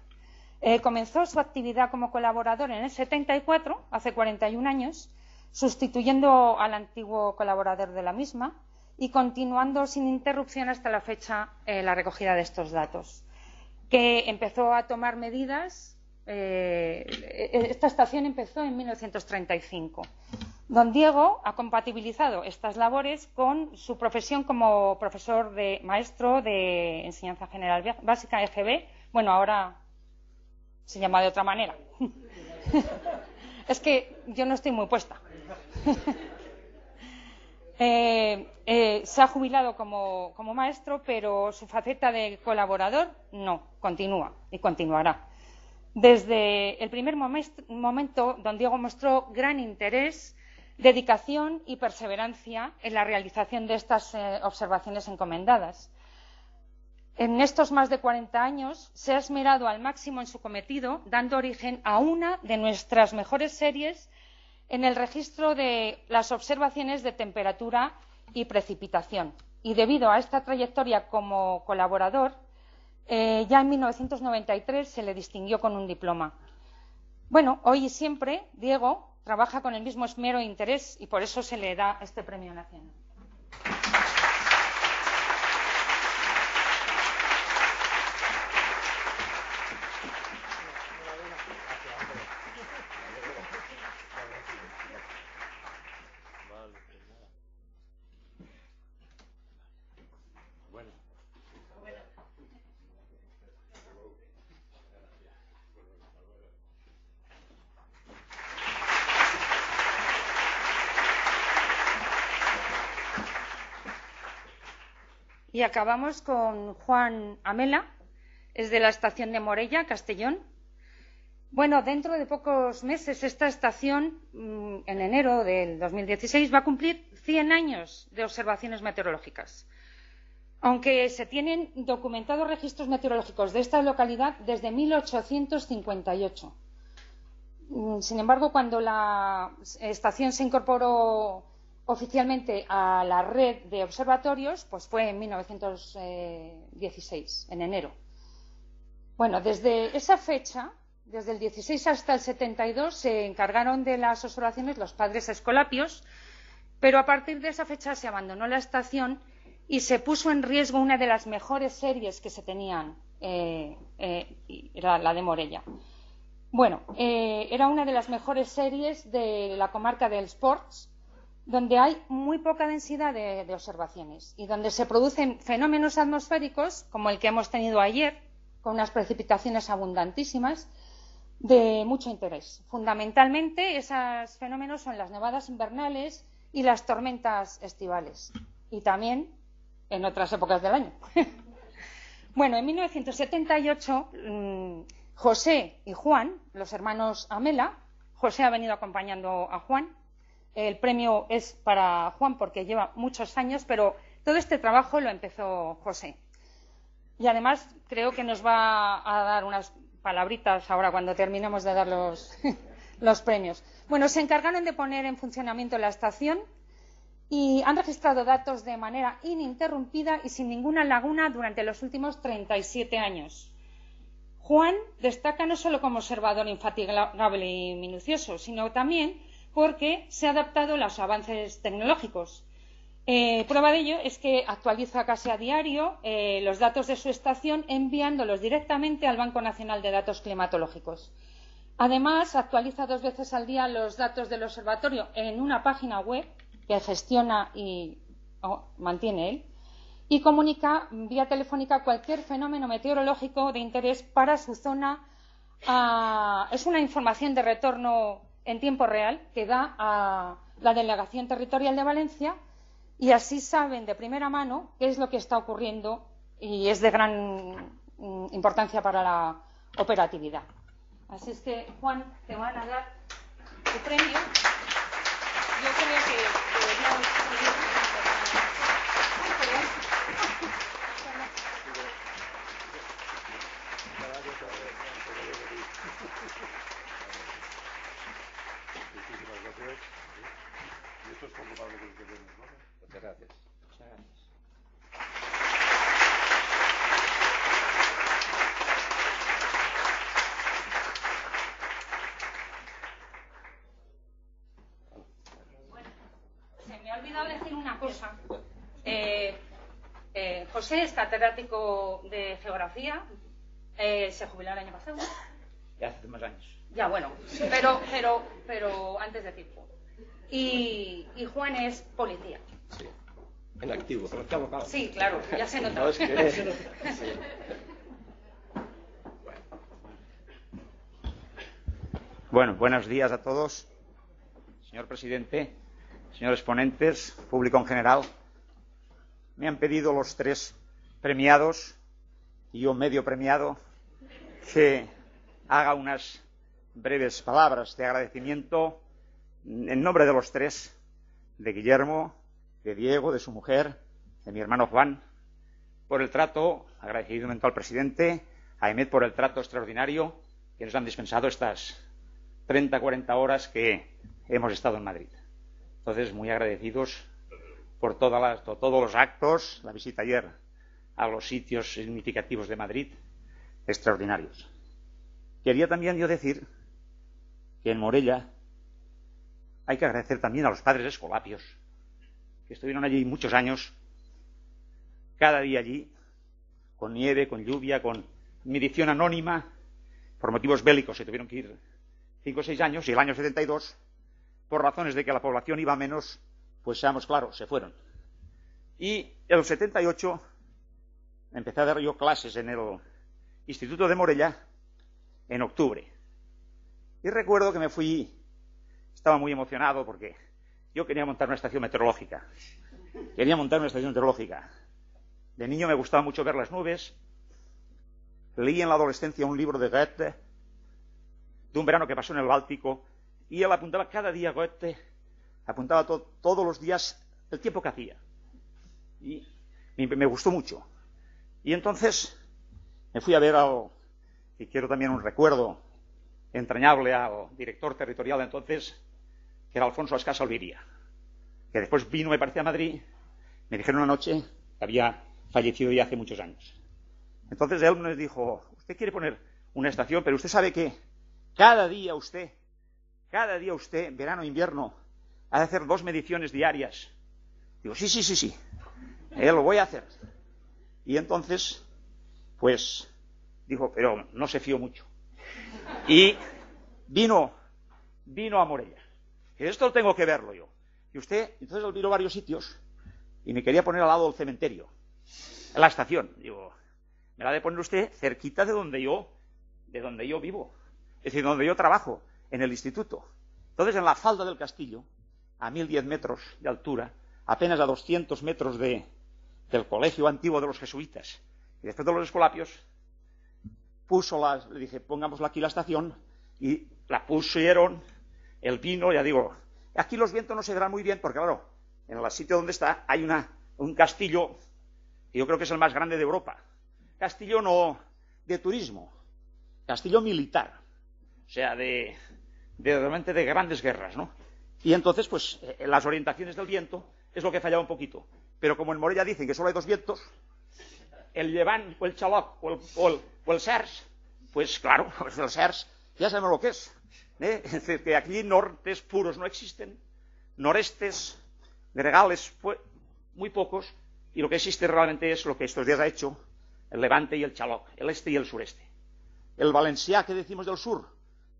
S2: Comenzó su actividad como colaborador en el 74, hace 41 años, sustituyendo al antiguo colaborador de la misma, y continuando sin interrupción hasta la fecha la recogida de estos datos, que empezó a tomar medidas. Esta estación empezó en 1935. Don Diego ha compatibilizado estas labores con su profesión como profesor de maestro de enseñanza general básica, EGB. Bueno, ahora se llama de otra manera. Es que yo no estoy muy puesta. Se ha jubilado como maestro, pero su faceta de colaborador no, continúa y continuará. Desde el primer momento, don Diego mostró gran interés, dedicación y perseverancia en la realización de estas observaciones encomendadas. En estos más de 40 años se ha esmerado al máximo en su cometido, dando origen a una de nuestras mejores series en el registro de las observaciones de temperatura y precipitación. Y debido a esta trayectoria como colaborador, ya en 1993 se le distinguió con un diploma. Bueno, hoy y siempre Diego trabaja con el mismo esmero e interés, y por eso se le da este premio nacional. Y acabamos con Juan Amela, es de la estación de Morella, Castellón. Bueno, dentro de pocos meses esta estación, en enero del 2016, va a cumplir 100 años de observaciones meteorológicas. Aunque se tienen documentados registros meteorológicos de esta localidad desde 1858. Sin embargo, cuando la estación se incorporó oficialmente a la red de observatorios, pues fue en 1916, en enero. Bueno, desde esa fecha, desde el 16 hasta el 72, se encargaron de las observaciones los padres escolapios, pero a partir de esa fecha se abandonó la estación y se puso en riesgo una de las mejores series que se tenían, era la de Morella. Bueno, era una de las mejores series de la comarca del Sports, donde hay muy poca densidad de observaciones y donde se producen fenómenos atmosféricos como el que hemos tenido ayer, con unas precipitaciones abundantísimas, de mucho interés. Fundamentalmente, esos fenómenos son las nevadas invernales y las tormentas estivales, y también en otras épocas del año. Bueno, en 1978, José y Juan, los hermanos Amela, José ha venido acompañando a Juan. El premio es para Juan porque lleva muchos años, pero todo este trabajo lo empezó José. Y además creo que nos va a dar unas palabritas ahora cuando terminemos de dar los premios. Bueno, se encargaron de poner en funcionamiento la estación y han registrado datos de manera ininterrumpida y sin ninguna laguna durante los últimos 37 años. Juan destaca no solo como observador infatigable y minucioso, sino también porque se ha adaptado a los avances tecnológicos. Prueba de ello es que actualiza casi a diario los datos de su estación enviándolos directamente al Banco Nacional de Datos Climatológicos. Además, actualiza 2 veces al día los datos del observatorio en una página web que gestiona y mantiene él, y comunica vía telefónica cualquier fenómeno meteorológico de interés para su zona. Es una información de retorno en tiempo real que da a la Delegación Territorial de Valencia, y así saben de primera mano qué es lo que está ocurriendo, y es de gran importancia para la operatividad. Así es que, Juan, te van a dar tu premio. Yo creo que deberíamos seguir.
S1: Muchísimas gracias. Y esto es poco para lo que queremos, ¿no? Muchas gracias. Muchas gracias.
S2: Bueno, se me ha olvidado decir una cosa. José es catedrático de geografía. Se jubiló el año pasado.
S6: Ya hace más años.
S2: Ya, bueno, pero antes de tiempo. Y Juan es policía.
S5: Sí, en activo. Pero estamos claro.
S2: Sí, claro, ya se nota.
S5: No, es que... sí.
S6: Bueno, buenos días a todos. Señor presidente, señores ponentes, público en general. Me han pedido los 3 premiados y yo medio premiado que haga unas breves palabras de agradecimiento en nombre de los 3, de Guillermo, de Diego, de su mujer, de mi hermano Juan, por el trato, agradecimiento al presidente, a Emet por el trato extraordinario que nos han dispensado estas 30-40 horas que hemos estado en Madrid. Entonces, muy agradecidos por todos los actos, la visita ayer a los sitios significativos de Madrid, extraordinarios. Quería también yo decir que en Morella hay que agradecer también a los padres escolapios, que estuvieron allí muchos años, cada día allí, con nieve, con lluvia, con medición anónima, por motivos bélicos se tuvieron que ir 5 o 6 años, y el año 72, por razones de que la población iba menos, pues seamos claros, se fueron. Y en el 78 empecé a dar yo clases en el Instituto de Morella en octubre. Y recuerdo que me fui, estaba muy emocionado porque yo quería montar una estación meteorológica. De niño me gustaba mucho ver las nubes. Leí en la adolescencia un libro de Goethe, de un verano que pasó en el Báltico, y él apuntaba cada día, Goethe apuntaba todos los días el tiempo que hacía. Y me gustó mucho. Y entonces me fui a ver y quiero también un recuerdo entrañable al director territorial de entonces, que era Alfonso Ascasa Olviría, que después vino, me parece, a Madrid. Me dijeron una noche que había fallecido ya hace muchos años. Entonces él me dijo, usted quiere poner una estación, pero usted sabe que cada día usted, verano e invierno, ha de hacer 2 mediciones diarias. Digo, sí, lo voy a hacer. Y entonces, pues, dijo, pero no se fió mucho. Y vino a Morella. Que esto tengo que verlo yo. Y usted, entonces él vino a varios sitios y me quería poner al lado del cementerio, en la estación. Digo, me la ha de poner usted cerquita de donde yo vivo, es decir, donde yo trabajo, en el instituto. Entonces, en la falda del castillo, a 1010 metros de altura, apenas a 200 metros del colegio antiguo de los jesuitas, y después de los escolapios, le dije, pongámosla aquí la estación, y la pusieron, el vino, ya digo, aquí los vientos no se verán muy bien, porque claro, en el sitio donde está hay un castillo, que yo creo que es el más grande de Europa. Castillo no de turismo, castillo militar, o sea, realmente de grandes guerras, ¿no? Y entonces, pues, las orientaciones del viento es lo que fallaba un poquito. Pero como en Morella dicen que solo hay dos vientos, el llevant o el xaloc o el sers, pues claro, pues el sers ya sabemos lo que es. Es decir, que aquí nortes puros no existen, norestes, gregales, muy pocos, y lo que existe realmente es lo que estos días ha hecho el levante y el xaloc, el este y el sureste. El valencià que decimos del sur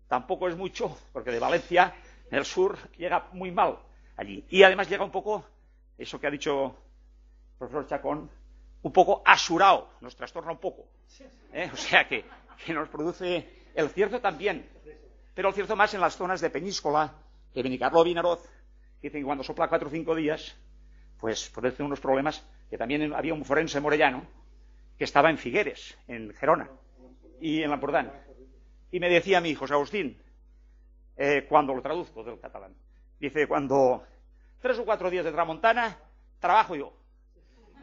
S6: tampoco es mucho, porque de Valencia el sur llega muy mal allí. Y además llega un poco, eso que ha dicho el profesor Chacón, un poco asurado, nos trastorna un poco. O sea que nos produce el cierzo también, pero el cierzo más en las zonas de Peñíscola, de Benicarló, Vinaroz, que dicen que cuando sopla 4 o 5 días, pues produce unos problemas, que también había un forense morellano que estaba en Figueres, en Gerona, y en Lampordán. Y me decía mi hijo, José Agustín, cuando lo traduzco del catalán, dice, cuando 3 o 4 días de tramontana, trabajo yo.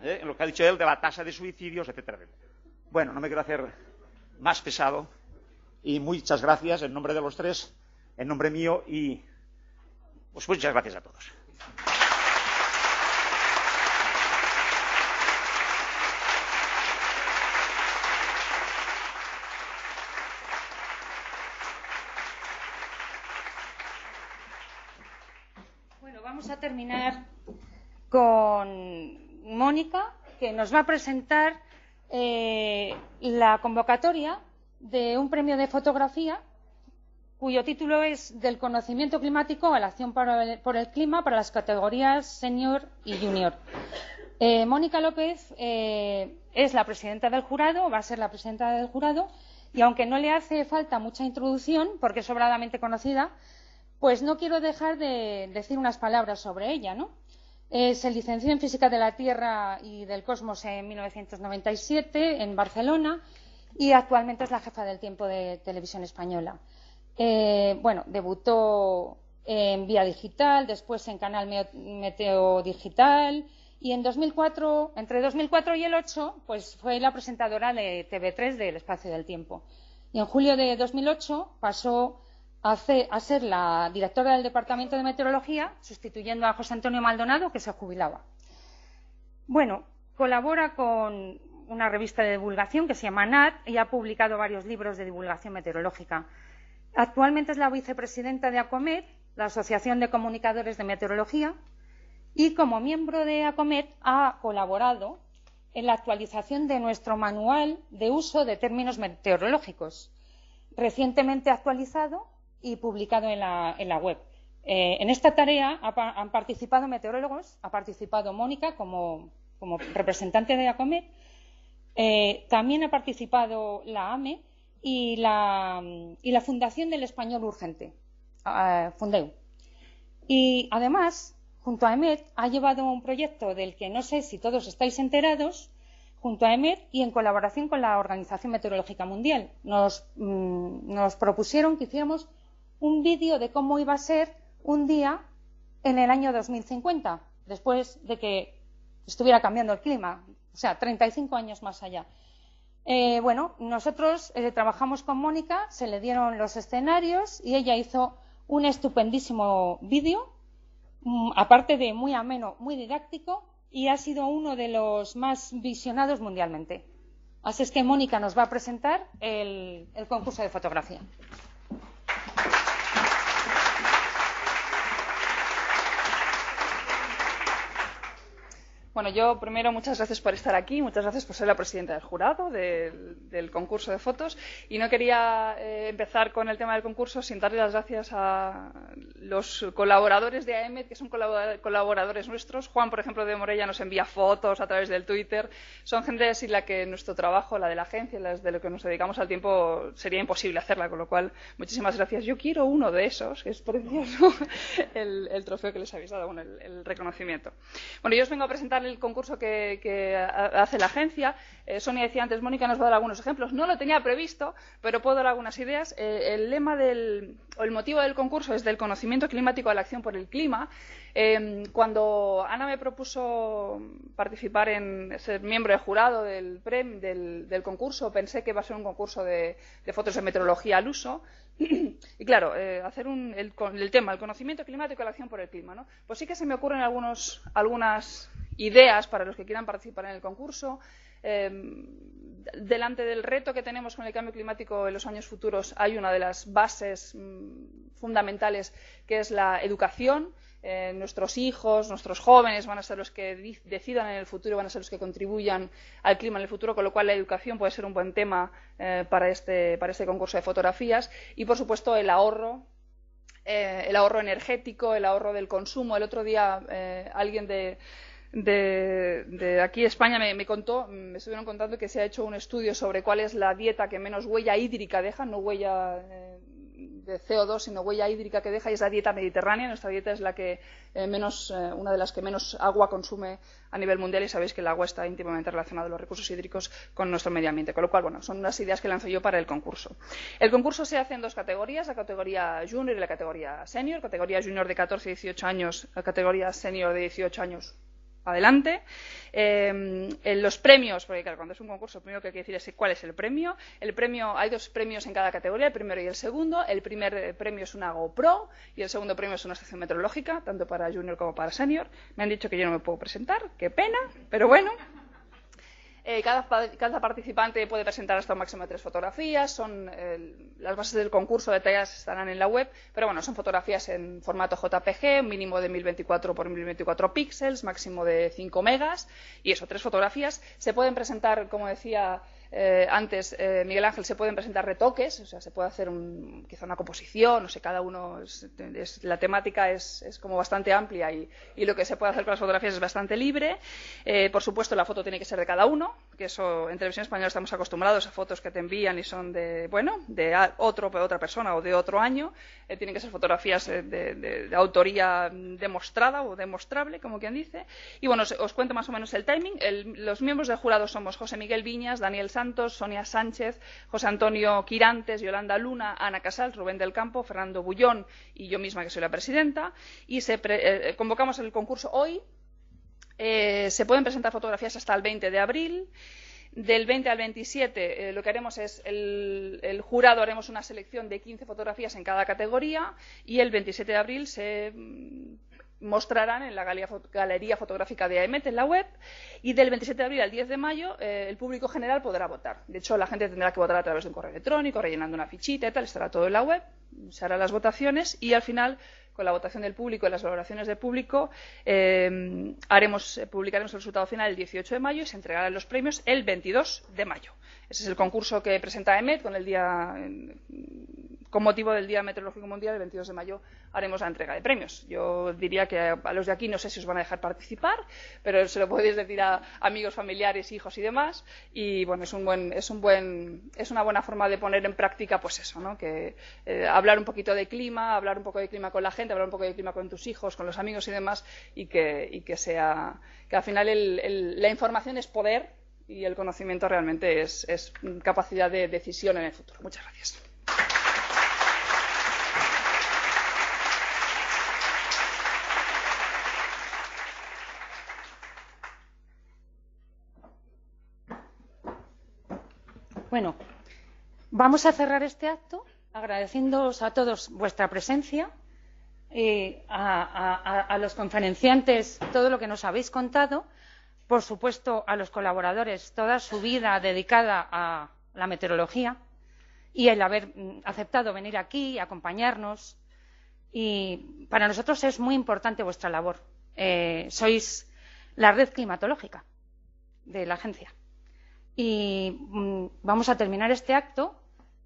S6: En lo que ha dicho él de la tasa de suicidios, etcétera, etcétera. Bueno, no me quiero hacer más pesado, y muchas gracias en nombre de los tres, en nombre mío, y pues muchas gracias a todos.
S2: Bueno, vamos a terminar con Mónica, que nos va a presentar la convocatoria de un premio de fotografía cuyo título es Del conocimiento climático a la acción por el clima para las categorías senior y junior. Mónica López es la presidenta del jurado, va a ser la presidenta del jurado, y aunque no le hace falta mucha introducción, porque es sobradamente conocida, pues no quiero dejar de decir unas palabras sobre ella, ¿no? Se licenció en Física de la Tierra y del Cosmos en 1997 en Barcelona y actualmente es la jefa del tiempo de Televisión Española. Debutó en Vía Digital, después en Canal Meteo Digital y en 2004, entre 2004 y el 2008, pues fue la presentadora de TV3 del Espacio del Tiempo. Y en julio de 2008 pasó a ser la directora del Departamento de Meteorología, sustituyendo a José Antonio Maldonado, que se jubilaba. Bueno, colabora con una revista de divulgación que se llama NAT y ha publicado varios libros de divulgación meteorológica. Actualmente es la vicepresidenta de ACOMET, la Asociación de Comunicadores de Meteorología, y como miembro de ACOMET ha colaborado en la actualización de nuestro manual de uso de términos meteorológicos, recientemente actualizado y publicado en la web. En esta tarea han participado meteorólogos, ha participado Mónica como representante de ACOMET, también ha participado la AME y la Fundación del Español Urgente, Fundeu. Y además, junto a EMET, ha llevado un proyecto del que no sé si todos estáis enterados, junto a EMET y en colaboración con la Organización Meteorológica Mundial. Nos propusieron que hiciéramos un vídeo de cómo iba a ser un día en el año 2050, después de que estuviera cambiando el clima, o sea, 35 años más allá. Nosotros trabajamos con Mónica, se le dieron los escenarios y ella hizo un estupendísimo vídeo, aparte de muy ameno, muy didáctico, y ha sido uno de los más visionados mundialmente. Así es que Mónica nos va a presentar el concurso de fotografía.
S7: Bueno, yo primero muchas gracias por estar aquí, muchas gracias por ser la presidenta del jurado del concurso de fotos y no quería empezar con el tema del concurso sin darle las gracias a los colaboradores de AEMET, que son colaboradores nuestros. Juan, por ejemplo, de Morella nos envía fotos a través del Twitter. Son gente sin la que nuestro trabajo, la de la agencia, las de lo que nos dedicamos al tiempo, sería imposible hacerla, con lo cual muchísimas gracias. Yo quiero uno de esos, que es precioso, el trofeo que les habéis dado, bueno, el reconocimiento. Bueno, yo os vengo a presentar el concurso que hace la agencia. Sonia decía antes, Mónica nos va a dar algunos ejemplos. No lo tenía previsto, pero puedo dar algunas ideas. El lema o el motivo del concurso es del conocimiento climático a la acción por el clima. Cuando Ana me propuso participar en ser miembro de jurado del concurso, pensé que iba a ser un concurso de fotos de meteorología al uso. Y claro, hacer el tema, el conocimiento climático a la acción por el clima, ¿no? Pues sí que se me ocurren algunas ideas para los que quieran participar en el concurso. Delante del reto que tenemos con el cambio climático en los años futuros hay una de las bases fundamentales, que es la educación. Nuestros hijos, nuestros jóvenes van a ser los que decidan en el futuro, van a ser los que contribuyan al clima en el futuro, con lo cual la educación puede ser un buen tema para este concurso de fotografías. Y, por supuesto, el ahorro energético, el ahorro del consumo. El otro día alguien de aquí de España me estuvieron contando que se ha hecho un estudio sobre cuál es la dieta que menos huella hídrica deja, no huella de CO2, sino huella hídrica que deja, y es la dieta mediterránea. Nuestra dieta es la que una de las que menos agua consume a nivel mundial, y sabéis que el agua está íntimamente relacionada, los recursos hídricos, con nuestro medio ambiente. Con lo cual, bueno, son unas ideas que lanzo yo para el concurso. El concurso se hace en dos categorías, la categoría junior y la categoría senior. Categoría junior de 14 y 18 años, la categoría senior de 18 años adelante. Los premios, porque claro, cuando es un concurso, lo primero que hay que decir es cuál es el premio. Hay dos premios en cada categoría, el primero y el segundo. El primer premio es una GoPro y el segundo premio es una estación meteorológica, tanto para junior como para senior. Me han dicho que yo no me puedo presentar, qué pena, pero bueno. Cada participante puede presentar hasta un máximo de 3 fotografías. Las bases del concurso detalladas estarán en la web, pero bueno, son fotografías en formato JPG, un mínimo de 1024 por 1024 píxeles, máximo de 5 megas, y eso, 3 fotografías. Se pueden presentar, como decía antes Miguel Ángel, se pueden presentar retoques, o sea, se puede hacer quizá una composición, no sé, cada uno la temática es como bastante amplia y lo que se puede hacer con las fotografías es bastante libre. Por supuesto, la foto tiene que ser de cada uno, que eso en Televisión Española estamos acostumbrados a fotos que te envían y son de otra persona o de otro año. Tienen que ser fotografías de autoría demostrada o demostrable, como quien dice. Y bueno, os cuento más o menos el timing. Los miembros del jurado somos José Miguel Viñas, Daniel Santos, Sonia Sánchez, José Antonio Quirantes, Yolanda Luna, Ana Casals, Rubén del Campo, Fernando Bullón y yo misma, que soy la presidenta. Y convocamos el concurso hoy. Se pueden presentar fotografías hasta el 20 de abril. Del 20 al 27 lo que haremos es el jurado haremos una selección de 15 fotografías en cada categoría, y el 27 de abril se mostrarán en la galería fotográfica de AEMET en la web, y del 27 de abril al 10 de mayo el público general podrá votar. De hecho, la gente tendrá que votar a través de un correo electrónico, rellenando una fichita y tal. Estará todo en la web, se harán las votaciones y al final, con la votación del público y las valoraciones del público, publicaremos el resultado final el 18 de mayo y se entregarán los premios el 22 de mayo. Ese es el concurso que presenta AEMET con motivo del Día Meteorológico Mundial. El 22 de mayo haremos la entrega de premios. Yo diría que a los de aquí no sé si os van a dejar participar, pero se lo podéis decir a amigos, familiares, hijos y demás. Y bueno, es una buena forma de poner en práctica, pues eso, ¿no? Que hablar un poquito de clima, hablar un poco de clima con la gente, hablar un poco de clima con tus hijos, con los amigos y demás, y que al final la información es poder y el conocimiento realmente es capacidad de decisión en el futuro. Muchas gracias.
S2: Bueno, vamos a cerrar este acto agradeciéndoos a todos vuestra presencia, a los conferenciantes todo lo que nos habéis contado, por supuesto a los colaboradores toda su vida dedicada a la meteorología y el haber aceptado venir aquí y acompañarnos. Y para nosotros es muy importante vuestra labor. Sois la red climatológica de la agencia. Y vamos a terminar este acto,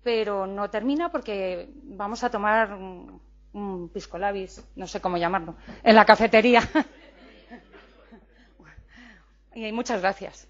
S2: pero no termina porque vamos a tomar un pisco labis, no sé cómo llamarlo, en la cafetería. Y muchas gracias.